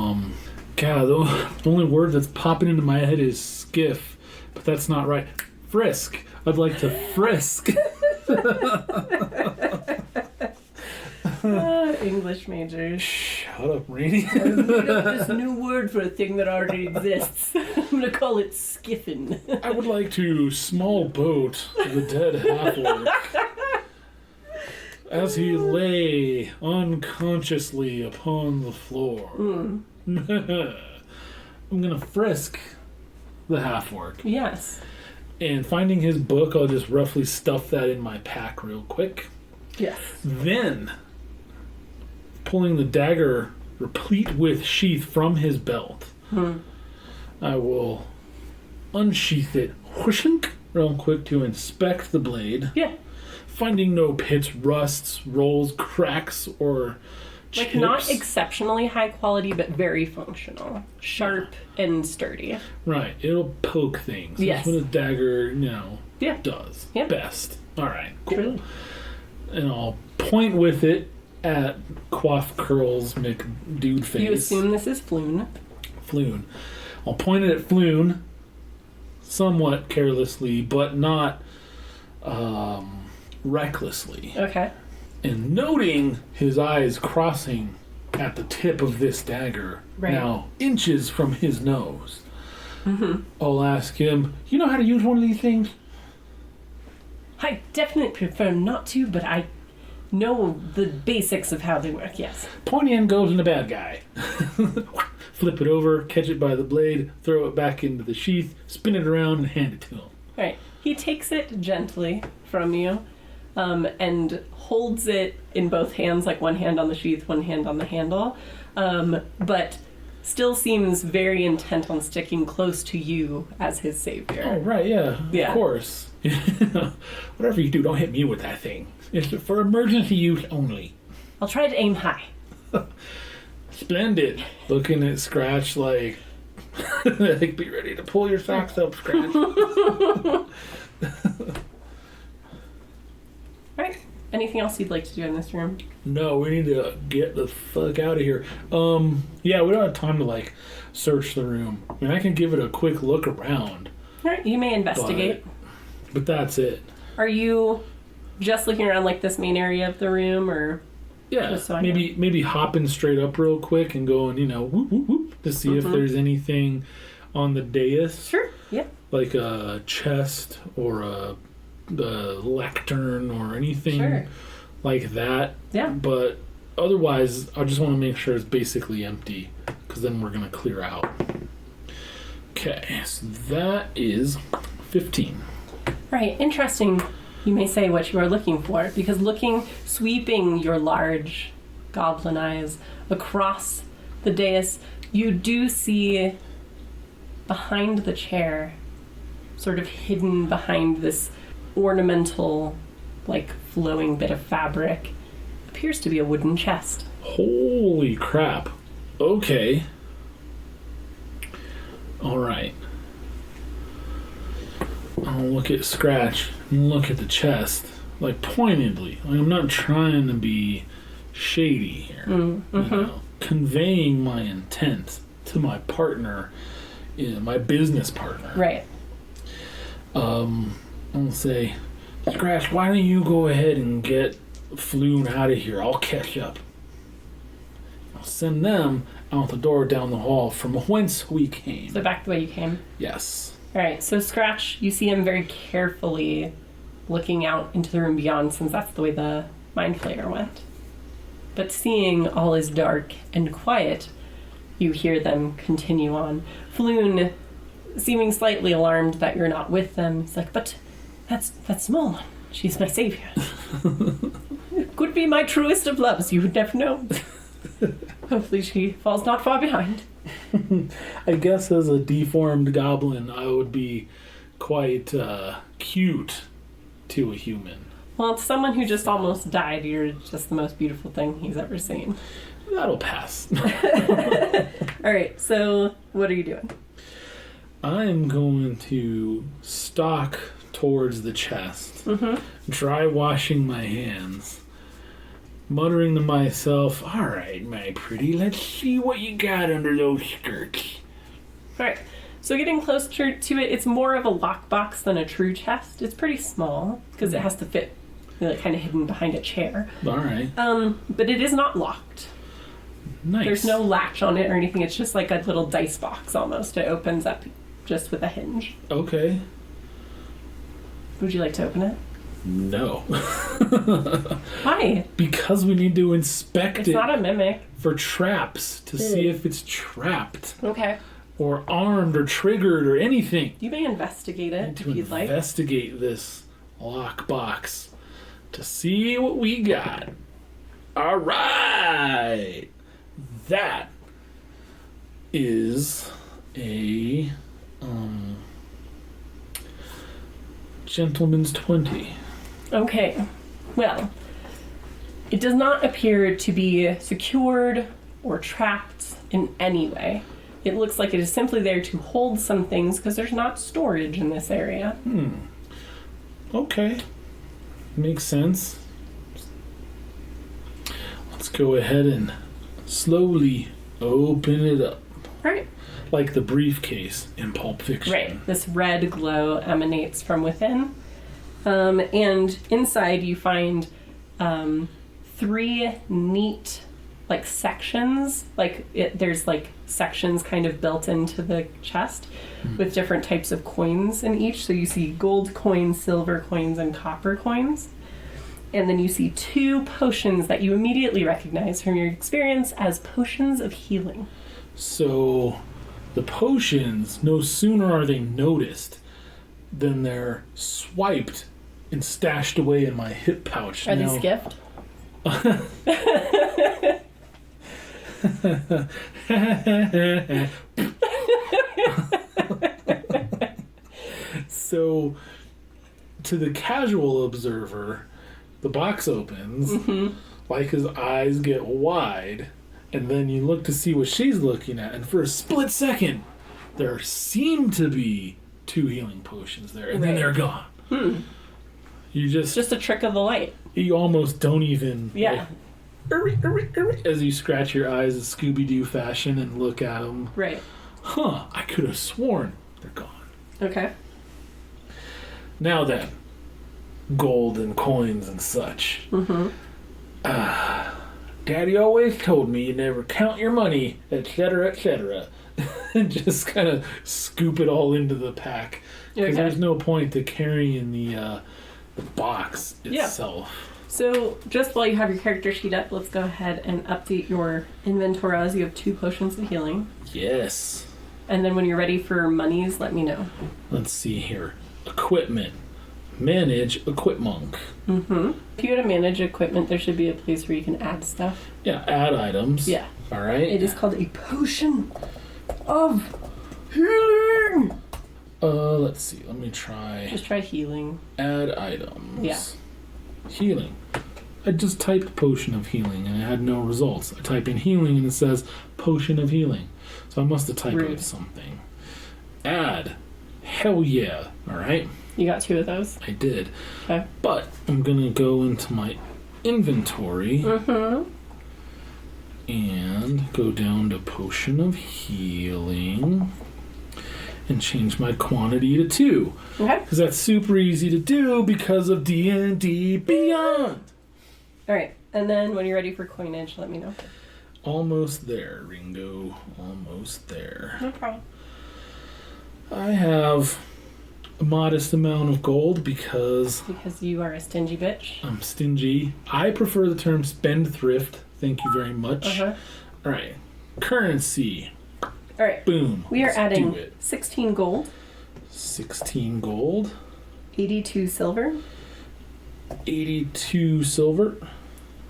Speaker 2: God, the only word that's popping into my head is skiff, but that's not right. Frisk. I'd like to frisk.
Speaker 1: English majors.
Speaker 2: Shut up, Rainey.
Speaker 1: I made up this new word for a thing that already exists. I'm gonna call it skiffin'.
Speaker 2: I would like to small boat the dead half-orc as he lay unconsciously upon the floor. I'm gonna frisk the half-orc.
Speaker 1: Yes.
Speaker 2: And finding his book, I'll just roughly stuff that in my pack real quick.
Speaker 1: Yes.
Speaker 2: Then pulling the dagger replete with sheath from his belt. I will unsheath it whooshink, real quick to inspect the blade.
Speaker 1: Yeah.
Speaker 2: Finding no pits, rusts, rolls, cracks, or chips.
Speaker 1: Like, not exceptionally high quality, but very functional. Sharp and sturdy.
Speaker 2: Right. It'll poke things.
Speaker 1: Yes.
Speaker 2: That's what a dagger, does.
Speaker 1: Yeah.
Speaker 2: Best. All right. Cool.
Speaker 1: True.
Speaker 2: And I'll point with it at Quaff Curls McDudeface.
Speaker 1: You assume this is Floon.
Speaker 2: Floon. I'll point it at Floon somewhat carelessly, but not recklessly.
Speaker 1: Okay.
Speaker 2: And noting his eyes crossing at the tip of this dagger, now inches from his nose, I'll ask him, you know how to use one of these things?
Speaker 1: I definitely prefer not to, but I know the basics of how they work, yes.
Speaker 2: Pointy end goes in the bad guy. Flip it over, catch it by the blade, throw it back into the sheath, spin it around, and hand it to him.
Speaker 1: All right. He takes it gently from you and holds it in both hands, like one hand on the sheath, one hand on the handle, but still seems very intent on sticking close to you as his savior.
Speaker 2: Oh, right, yeah. Of course. Whatever you do, don't hit me with that thing. It's for emergency use only.
Speaker 1: I'll try to aim high.
Speaker 2: Splendid. Looking at Scratch like be ready to pull your socks up, Scratch.
Speaker 1: Alright. Anything else you'd like to do in this room?
Speaker 2: No, we need to get the fuck out of here. Yeah, we don't have time to search the room. I mean, I can give it a quick look around.
Speaker 1: Alright, you may investigate.
Speaker 2: But that's it.
Speaker 1: Are you just looking around this main area of the room, or?
Speaker 2: Yeah, so maybe hopping straight up real quick and going, whoop, whoop, whoop, to see if there's anything on the dais.
Speaker 1: Sure, yeah.
Speaker 2: Like a chest or the lectern or anything like that.
Speaker 1: Yeah.
Speaker 2: But otherwise, I just want to make sure it's basically empty, because then we're going to clear out. Okay, so that is 15.
Speaker 1: Right, interesting. You may say what you are looking for, because sweeping your large goblin eyes across the dais, you do see behind the chair, sort of hidden behind this ornamental, flowing bit of fabric, appears to be a wooden chest.
Speaker 2: Holy crap. Okay. All right. I'll look at Scratch and look at the chest, pointedly. I'm not trying to be shady here. Conveying my intent to my partner, my business partner.
Speaker 1: Right.
Speaker 2: I'll say, Scratch, why don't you go ahead and get Floon out of here? I'll catch up. I'll send them out the door down the hall from whence we came.
Speaker 1: So back the way you came?
Speaker 2: Yes.
Speaker 1: Alright, so Scratch, you see him very carefully looking out into the room beyond, since that's the way the Mind Flayer went. But seeing all is dark and quiet, you hear them continue on. Floon, seeming slightly alarmed that you're not with them, is like, but that's small. She's my savior. Could be my truest of loves, you would never know. Hopefully she falls not far behind.
Speaker 2: I guess as a deformed goblin, I would be quite cute to a human.
Speaker 1: Well, it's someone who just almost died. You're just the most beautiful thing he's ever seen.
Speaker 2: That'll pass.
Speaker 1: All right, so what are you doing?
Speaker 2: I'm going to stalk towards the chest, dry washing my hands, muttering to myself, all right, my pretty, let's see what you got under those skirts.
Speaker 1: All right, so getting closer to it, it's more of a lockbox than a true chest. It's pretty small because it has to fit kind of hidden behind a chair.
Speaker 2: All right.
Speaker 1: But it is not locked.
Speaker 2: Nice.
Speaker 1: There's no latch on it or anything. It's just like a little dice box almost. It opens up just with a hinge.
Speaker 2: Okay.
Speaker 1: Would you like to open it?
Speaker 2: No.
Speaker 1: Why?
Speaker 2: Because we need to inspect it.
Speaker 1: It's not a mimic.
Speaker 2: For traps to see if it's trapped.
Speaker 1: Okay.
Speaker 2: Or armed or triggered or anything.
Speaker 1: You may investigate it if you'd like.
Speaker 2: Investigate this lockbox to see what we got. All right. right. That is a gentleman's 20.
Speaker 1: Okay. Well, it does not appear to be secured or trapped in any way. It looks like it is simply there to hold some things because there's not storage in this area.
Speaker 2: Okay. Makes sense. Let's go ahead and slowly open it up.
Speaker 1: Right.
Speaker 2: Like the briefcase in Pulp Fiction.
Speaker 1: Right. This red glow emanates from within. And inside you find 3 neat like sections. There's like sections kind of built into the chest with different types of coins in each. So you see gold coins, silver coins, and copper coins. And then you see 2 potions that you immediately recognize from your experience as potions of healing.
Speaker 2: So the potions, no sooner are they noticed than they're swiped and stashed away in my hip pouch.
Speaker 1: Are they skiffed?
Speaker 2: So, to the casual observer, the box opens, Laika's eyes get wide, and then you look to see what she's looking at, and for a split second, there seem to be 2 healing potions there, and then they're gone. You just
Speaker 1: a trick of the light.
Speaker 2: You almost don't even...
Speaker 1: Yeah.
Speaker 2: As you scratch your eyes in Scooby-Doo fashion and look at them.
Speaker 1: Right.
Speaker 2: Huh, I could have sworn they're gone.
Speaker 1: Okay.
Speaker 2: Now then, gold and coins and such. Daddy always told me you never count your money, etc., etc. And just kind of scoop it all into the pack. Because there's no point to carrying the box itself.
Speaker 1: So, just while you have your character sheet up, let's go ahead and update your inventory as you have 2 potions of healing.
Speaker 2: Yes.
Speaker 1: And then when you're ready for monies, let me know.
Speaker 2: Let's see here. Equipment. Manage equipment.
Speaker 1: If you go to manage equipment, there should be a place where you can add stuff.
Speaker 2: Yeah, add items.
Speaker 1: Yeah.
Speaker 2: All right.
Speaker 1: It is called a potion of healing.
Speaker 2: Let's see. Let me try.
Speaker 1: Just try healing.
Speaker 2: Add items.
Speaker 1: Yeah.
Speaker 2: Healing. I just typed potion of healing and it had no results. I type in healing and it says potion of healing. So I must have typed out something. Add. Hell yeah. All right.
Speaker 1: You got 2 of those?
Speaker 2: I did.
Speaker 1: Okay.
Speaker 2: But I'm going to go into my inventory and go down to potion of healing and change my quantity to 2.
Speaker 1: Okay.
Speaker 2: Because that's super easy to do because of D&D Beyond.
Speaker 1: All right. And then when you're ready for coinage, let me know.
Speaker 2: Almost there, Ringo. Almost there.
Speaker 1: No problem.
Speaker 2: I have a modest amount of gold because
Speaker 1: you are a stingy bitch.
Speaker 2: I'm stingy. I prefer the term spendthrift. Thank you very much. All right. Currency.
Speaker 1: All right.
Speaker 2: Boom.
Speaker 1: We are adding 16 gold.
Speaker 2: 16 gold.
Speaker 1: 82 silver.
Speaker 2: 82 silver.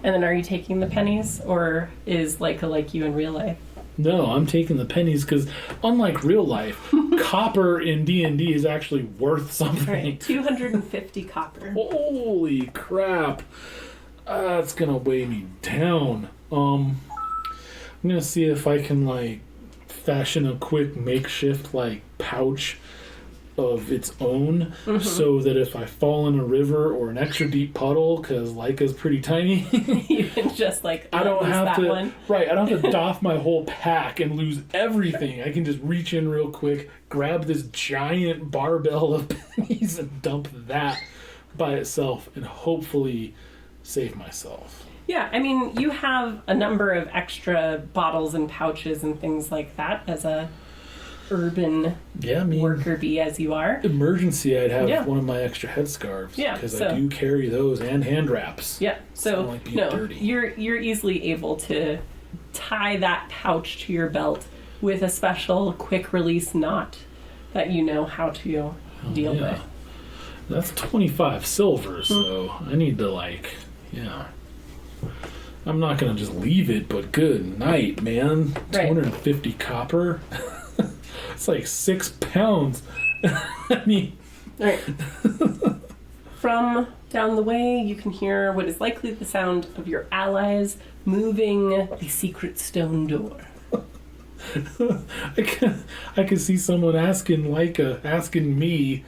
Speaker 1: And then are you taking the pennies, or is Laika like you in real life?
Speaker 2: No, I'm taking the pennies because, unlike real life, copper in D&D is actually worth something.
Speaker 1: All right, 250 copper.
Speaker 2: Holy crap. That's going to weigh me down. I'm going to see if I can, fashion a quick makeshift, pouch of its own so that if I fall in a river or an extra deep puddle, because Laika's pretty tiny,
Speaker 1: you can just
Speaker 2: I don't have to I don't have to doff my whole pack and lose everything. I can just reach in real quick, grab this giant barbell of pennies and dump that by itself and hopefully save myself.
Speaker 1: Yeah, I mean, you have a number of extra bottles and pouches and things like that as a urban worker bee as you are.
Speaker 2: Emergency, I'd have one of my extra headscarves.
Speaker 1: Yeah,
Speaker 2: because I do carry those and hand wraps.
Speaker 1: Yeah, so
Speaker 2: dirty.
Speaker 1: You're easily able to tie that pouch to your belt with a special quick release knot that you know how to deal with.
Speaker 2: That's 25 silver, so I need to I'm not going to just leave it, but good night, man.
Speaker 1: Right.
Speaker 2: 250 copper? It's like 6 pounds. I mean...
Speaker 1: All right. From down the way, you can hear what is likely the sound of your allies moving the secret stone door.
Speaker 2: I can see someone asking Laika, asking me,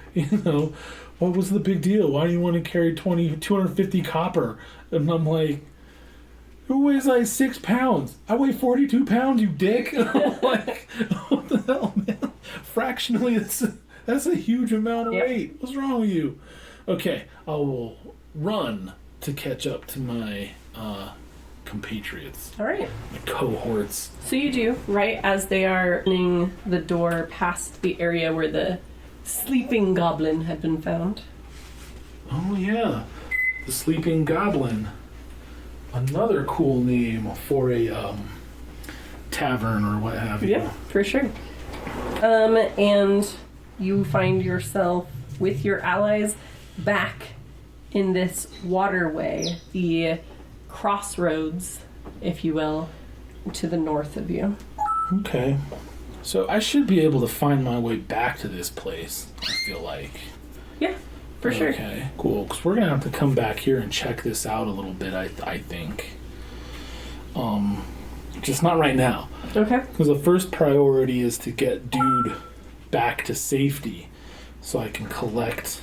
Speaker 2: what was the big deal? Why do you want to carry 250 copper? And I'm like, who weighs like 6 pounds? I weigh 42 pounds, you dick. I'm like, what the hell, man? Fractionally, that's a huge amount of weight. What's wrong with you? Okay, I will run to catch up to my compatriots.
Speaker 1: All right.
Speaker 2: My cohorts.
Speaker 1: So you do, right as they are opening the door past the area where the sleeping goblin had been found.
Speaker 2: Oh, yeah. The Sleeping Goblin. Another cool name for a tavern or what have you.
Speaker 1: Yeah, for sure. And you find yourself with your allies back in this waterway, the crossroads, if you will, to the north of you.
Speaker 2: Okay. So I should be able to find my way back to this place, I feel like.
Speaker 1: Yeah, for sure.
Speaker 2: Okay, cool. Because we're going to have to come back here and check this out a little bit, I think. Just not right now.
Speaker 1: Okay.
Speaker 2: Because the first priority is to get Dude back to safety so I can collect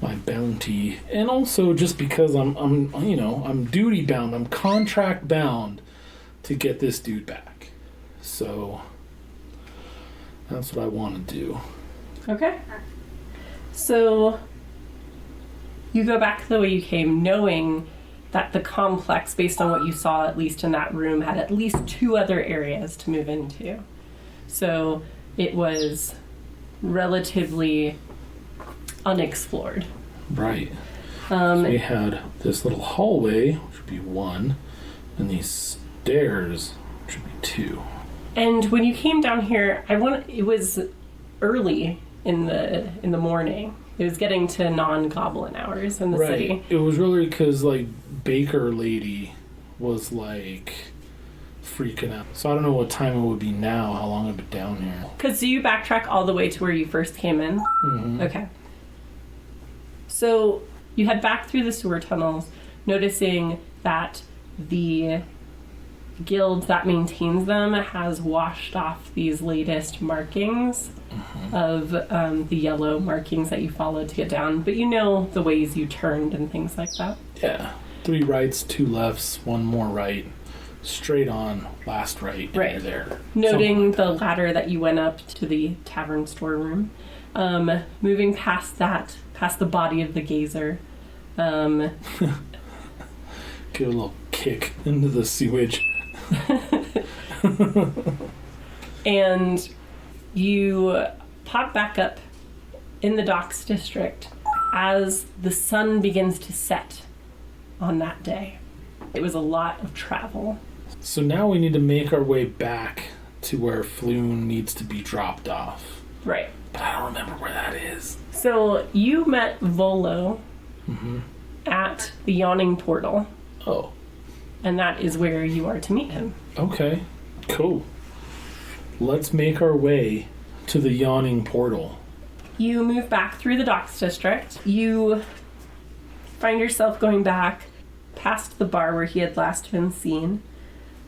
Speaker 2: my bounty. And also just because I'm duty bound, I'm contract bound to get this dude back. So that's what I want to do.
Speaker 1: Okay. So you go back the way you came, knowing that the complex, based on what you saw, at least in that room, had at least 2 other areas to move into. So it was relatively unexplored.
Speaker 2: Right. So we had this little hallway, which would be 1, and these stairs, which would be 2.
Speaker 1: And when you came down here, it was early in the morning. It was getting to non-goblin hours in the city.
Speaker 2: It was really because Baker Lady was freaking out. So I don't know what time it would be now, how long I've been down here.
Speaker 1: Because do you backtrack all the way to where you first came in?
Speaker 2: Mm-hmm.
Speaker 1: Okay. So you head back through the sewer tunnels, noticing that the guild that maintains them has washed off these latest markings of the yellow markings that you followed to get down. But you know the ways you turned and things like that.
Speaker 2: Yeah. 3 rights, 2 lefts, 1 more right. Straight on, last right, and you're there.
Speaker 1: Noting the ladder that you went up to the tavern storeroom. Moving past that, past the body of the gazer.
Speaker 2: Give a little kick into the sewage.
Speaker 1: And you pop back up in the docks district as the sun begins to set on that day. It was a lot of travel.
Speaker 2: So now we need to make our way back to where Floon needs to be dropped off.
Speaker 1: Right.
Speaker 2: But I don't remember where that is.
Speaker 1: So you met Volo at the Yawning Portal.
Speaker 2: Oh.
Speaker 1: And that is where you are to meet him.
Speaker 2: Okay. Cool. Let's make our way to the Yawning Portal.
Speaker 1: You move back through the docks district. You find yourself going back past the bar where he had last been seen.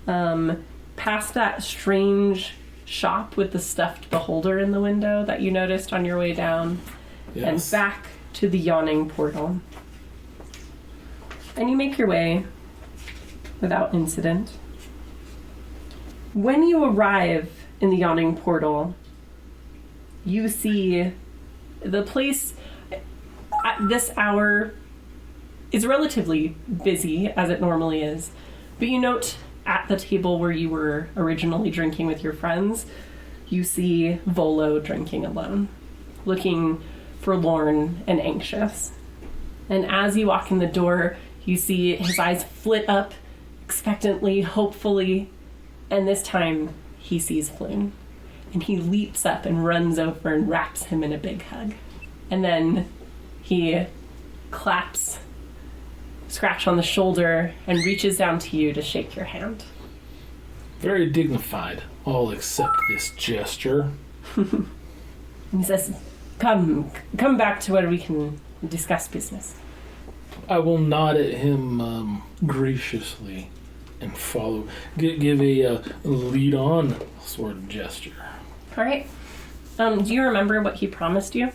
Speaker 1: Past that strange shop with the stuffed beholder in the window that you noticed on your way down.
Speaker 2: Yes.
Speaker 1: And back to the Yawning Portal. And you make your way without incident. When you arrive in the Yawning Portal, you see the place at this hour is relatively busy, as it normally is. But you note at the table where you were originally drinking with your friends, you see Volo drinking alone, looking forlorn and anxious. And as you walk in the door, you see his eyes flit up expectantly, hopefully, and this time he sees Floon. And he leaps up and runs over and wraps him in a big hug. And then he claps scratch on the shoulder and reaches down to you to shake your hand.
Speaker 2: Very dignified. I'll accept this gesture.
Speaker 1: He says, come back to where we can discuss business.
Speaker 2: I will nod at him graciously and follow. Give a lead-on sort of gesture.
Speaker 1: All right. Do you remember what he promised you?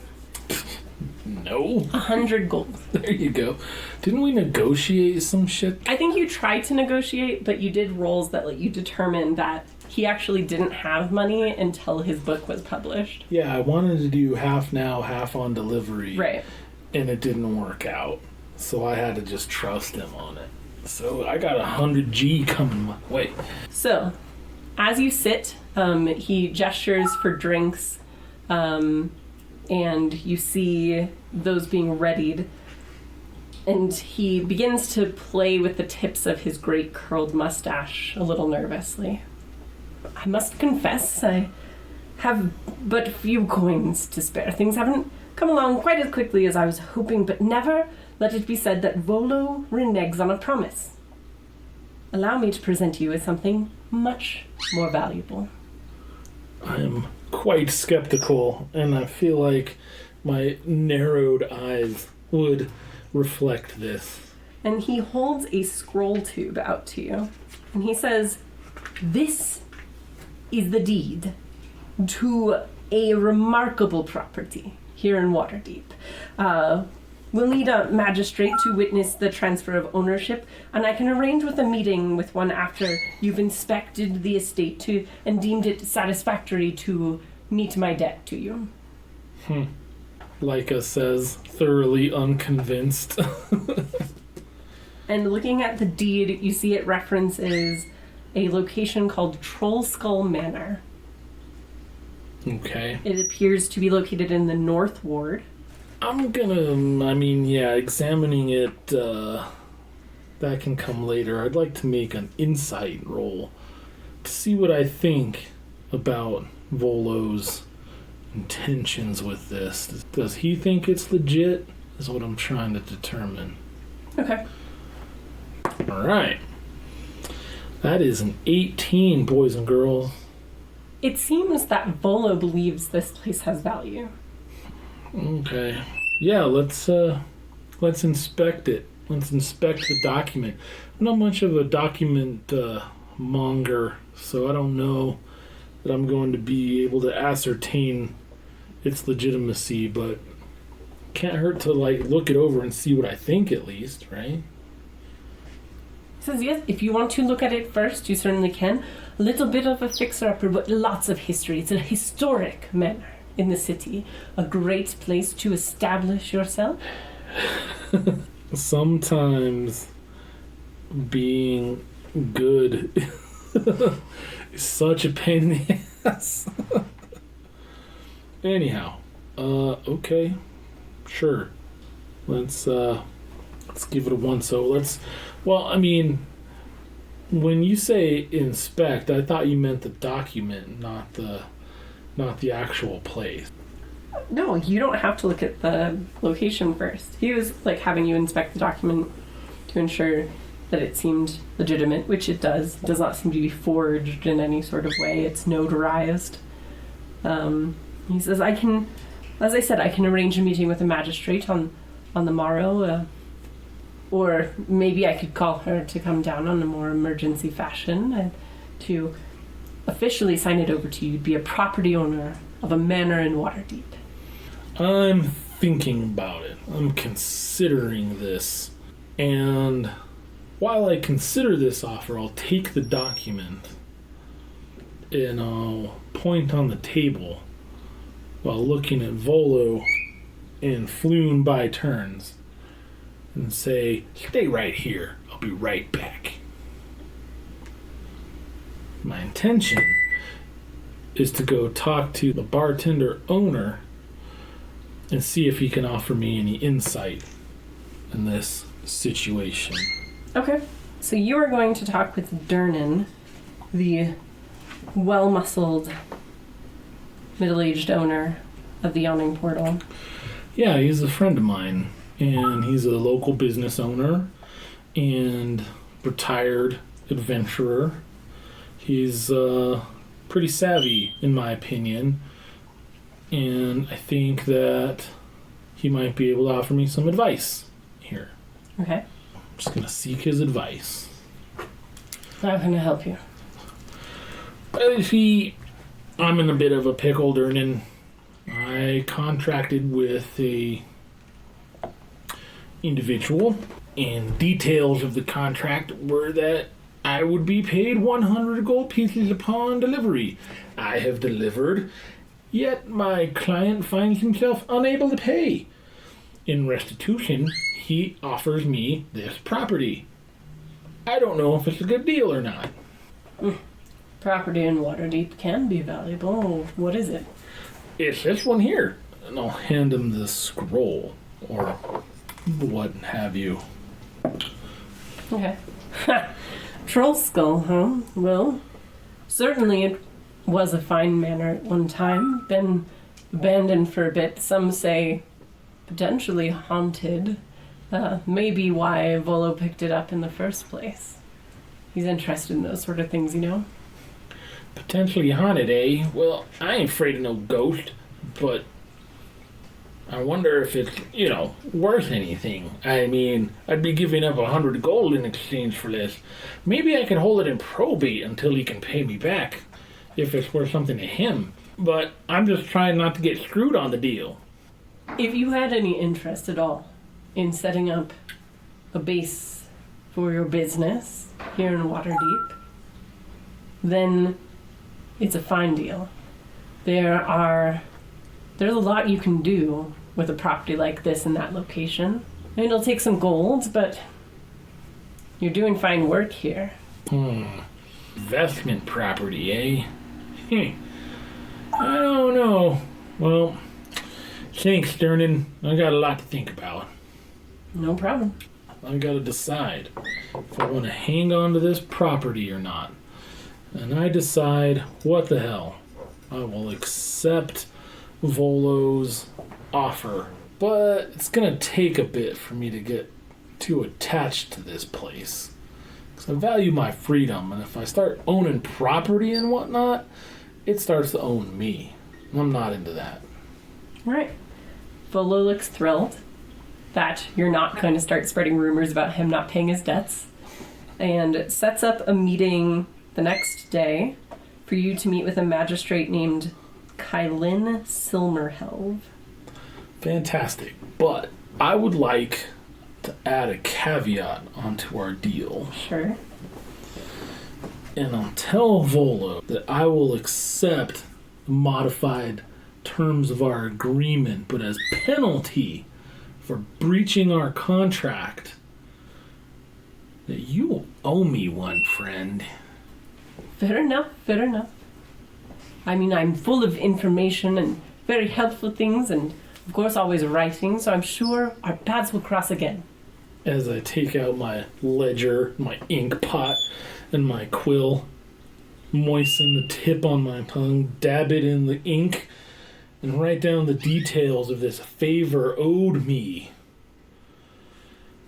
Speaker 2: No.
Speaker 1: 100 gold.
Speaker 2: There you go. Didn't we negotiate some shit?
Speaker 1: I think you tried to negotiate, but you did rolls that let you determine that he actually didn't have money until his book was published.
Speaker 2: Yeah, I wanted to do half now, half on delivery.
Speaker 1: Right.
Speaker 2: And it didn't work out. So I had to just trust him on it. So I got 100G coming my way.
Speaker 1: So, as you sit, he gestures for drinks, and you see those being readied. And he begins to play with the tips of his great curled mustache a little nervously. I must confess, I have but few coins to spare. Things haven't come along quite as quickly as I was hoping, but never let it be said that Volo reneges on a promise. Allow me to present you with something much more valuable.
Speaker 2: I am quite skeptical, and I feel like my narrowed eyes would reflect this.
Speaker 1: And he holds a scroll tube out to you, and he says, "This is the deed to a remarkable property here in Waterdeep. We'll need a magistrate to witness the transfer of ownership, and I can arrange with a meeting with one after you've inspected the estate and deemed it satisfactory to meet my debt to you."
Speaker 2: Laika says, thoroughly unconvinced.
Speaker 1: And looking at the deed, you see it references a location called Troll Skull Manor.
Speaker 2: Okay.
Speaker 1: It appears to be located in the North Ward.
Speaker 2: I'm gonna, examining it, that can come later. I'd like to make an insight roll to see what I think about Volo's intentions with this. Does he think it's legit? Is what I'm trying to determine.
Speaker 1: Okay.
Speaker 2: Alright. That is an 18, boys and girls.
Speaker 1: It seems that Volo believes this place has value.
Speaker 2: Okay. Yeah, let's inspect it. Let's inspect the document. I'm not much of a document monger, so I don't know that I'm going to be able to ascertain its legitimacy, but can't hurt to look it over and see what I think at least, right?
Speaker 1: He says, yes, if you want to look at it first, you certainly can. A little bit of a fixer-upper, but lots of history. It's a historic manor in the city. A great place to establish yourself.
Speaker 2: Sometimes being good is such a pain in the ass. Anyhow, okay, sure. Let's give it a one. So when you say inspect, I thought you meant the document, not the actual place.
Speaker 1: No, you don't have to look at the location first. He was having you inspect the document to ensure that it seemed legitimate, which it does. It does not seem to be forged in any sort of way. It's notarized. He says, I can arrange a meeting with a magistrate on the morrow, or maybe I could call her to come down on a more emergency fashion and to officially sign it over to you. You'd be a property owner of a manor in Waterdeep.
Speaker 2: I'm thinking about it. I'm considering this. And while I consider this offer, I'll take the document and I'll point on the table while looking at Volo and Floon by turns and say, stay right here. I'll be right back. My intention is to go talk to the bartender owner and see if he can offer me any insight in this situation.
Speaker 1: Okay. So you are going to talk with Durnan, the well-muscled, middle-aged owner of the Yawning Portal.
Speaker 2: Yeah, he's a friend of mine, and he's a local business owner, and retired adventurer. He's pretty savvy, in my opinion, and I think that he might be able to offer me some advice here.
Speaker 1: Okay.
Speaker 2: I'm just going to seek his advice.
Speaker 1: How can I help you?
Speaker 2: I'm in a bit of a pickle, Durnan. I contracted with a individual, and details of the contract were that I would be paid 100 gold pieces upon delivery. I have delivered, yet my client finds himself unable to pay. In restitution, he offers me this property. I don't know if it's a good deal or not.
Speaker 1: Property in Waterdeep can be valuable. What is it?
Speaker 2: It's this one here. And I'll hand him the scroll, or what have you.
Speaker 1: Okay. Troll skull, huh? Well, certainly it was a fine manor at one time. Been abandoned for a bit. Some say potentially haunted. Maybe why Volo picked it up in the first place. He's interested in those sort of things, you know?
Speaker 2: Potentially haunted, eh? Well, I ain't afraid of no ghost, but I wonder if it's, worth anything. I mean, I'd be giving up 100 gold in exchange for this. Maybe I could hold it in probate until he can pay me back, if it's worth something to him. But I'm just trying not to get screwed on the deal.
Speaker 1: If you had any interest at all in setting up a base for your business here in Waterdeep, then it's a fine deal. There's a lot you can do with a property like this in that location. And it'll take some gold, but you're doing fine work here.
Speaker 2: Investment property, eh? I don't know. Well, thanks, Durnan. I got a lot to think about.
Speaker 1: No problem.
Speaker 2: I gotta decide if I want to hang on to this property or not. And I decide, what the hell? I will accept Volo's offer. But it's gonna take a bit for me to get too attached to this place. Because I value my freedom, and if I start owning property and whatnot, it starts to own me. And I'm not into that.
Speaker 1: All right. Volo looks thrilled that you're not going to start spreading rumors about him not paying his debts, and sets up a meeting the next day for you to meet with a magistrate named Kylin Silmerhelv.
Speaker 2: Fantastic. But I would like to add a caveat onto our deal.
Speaker 1: Sure.
Speaker 2: And I'll tell Volo that I will accept the modified terms of our agreement, but as penalty for breaching our contract, that you will owe me one, friend.
Speaker 1: Fair enough, fair enough. I mean, I'm full of information and very helpful things, and of course always writing, so I'm sure our paths will cross again.
Speaker 2: As I take out my ledger, my ink pot, and my quill, moisten the tip on my tongue, dab it in the ink, and write down the details of this favor owed me.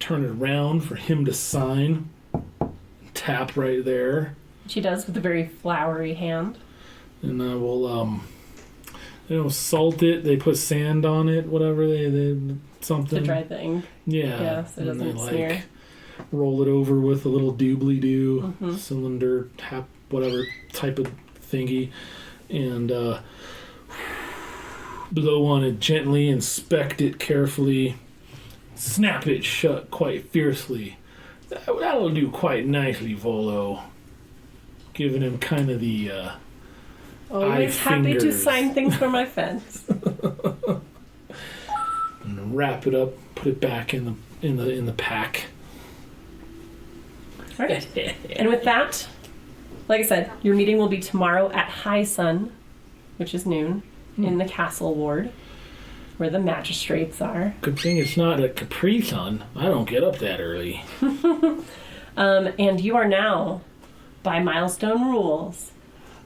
Speaker 2: Turn it around for him to sign. Tap right there.
Speaker 1: She does with a very flowery hand.
Speaker 2: And I will, salt it. They put sand on it, whatever they something.
Speaker 1: To dry the ink.
Speaker 2: Yeah.
Speaker 1: So it doesn't smear.
Speaker 2: Roll it over with a little doobly-doo, cylinder, tap, whatever type of thingy. And, blow on it gently, inspect it carefully, snap it shut quite fiercely. That'll do quite nicely, Volo. Giving him kind of the
Speaker 1: always happy to sign things for my friends.
Speaker 2: And wrap it up, put it back in the pack.
Speaker 1: All right. And with that, like I said, your meeting will be tomorrow at high sun, which is noon. In the castle ward, where the magistrates are.
Speaker 2: Good thing it's not a Capri Sun. I don't get up that early.
Speaker 1: And you are now, by milestone rules,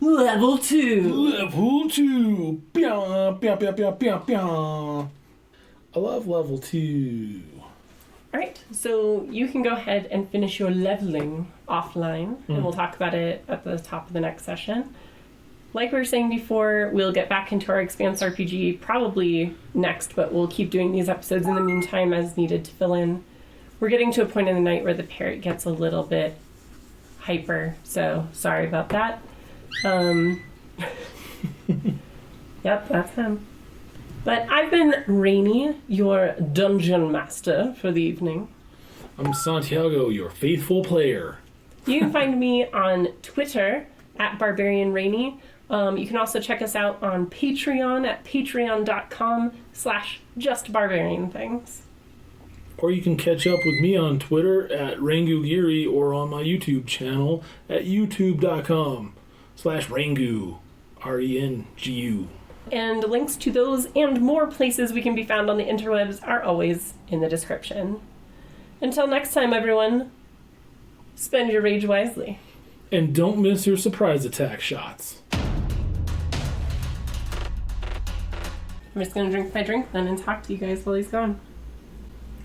Speaker 1: level 2.
Speaker 2: Level 2. Pyah, pyah, pyah, pyah, pyah, pyah. I love level 2.
Speaker 1: Alright, so you can go ahead and finish your leveling offline, and we'll talk about it at the top of the next session. Like we were saying before, we'll get back into our Expanse RPG probably next, but we'll keep doing these episodes in the meantime as needed to fill in. We're getting to a point in the night where the parrot gets a little bit hyper, so sorry about that. Yep, that's him. But I've been Rainy, your dungeon master for the evening.
Speaker 2: I'm Santiago, your faithful player.
Speaker 1: You can find me on Twitter at BarbarianRainy. You can also check us out on Patreon at patreon.com/justbarbarianthings.
Speaker 2: Or you can catch up with me on Twitter at Rangugiri or on my YouTube channel at youtube.com/Rangu, RENGU.
Speaker 1: And links to those and more places we can be found on the interwebs are always in the description. Until next time, everyone, spend your rage wisely.
Speaker 2: And don't miss your surprise attack shots.
Speaker 1: I'm just going to drink my drink then and talk to you guys while he's gone.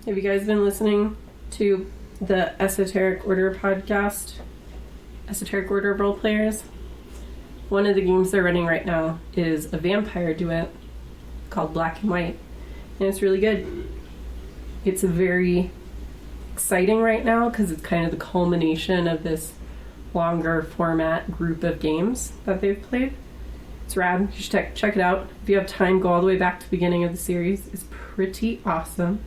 Speaker 1: Have you guys been listening to the Esoteric Order podcast? Esoteric Order role players? One of the games they're running right now is a vampire duet called Black and White, and it's really good. It's very exciting right now because it's kind of the culmination of this longer format group of games that they've played. It's rad. You should check it out. If you have time, go all the way back to the beginning of the series. It's pretty awesome.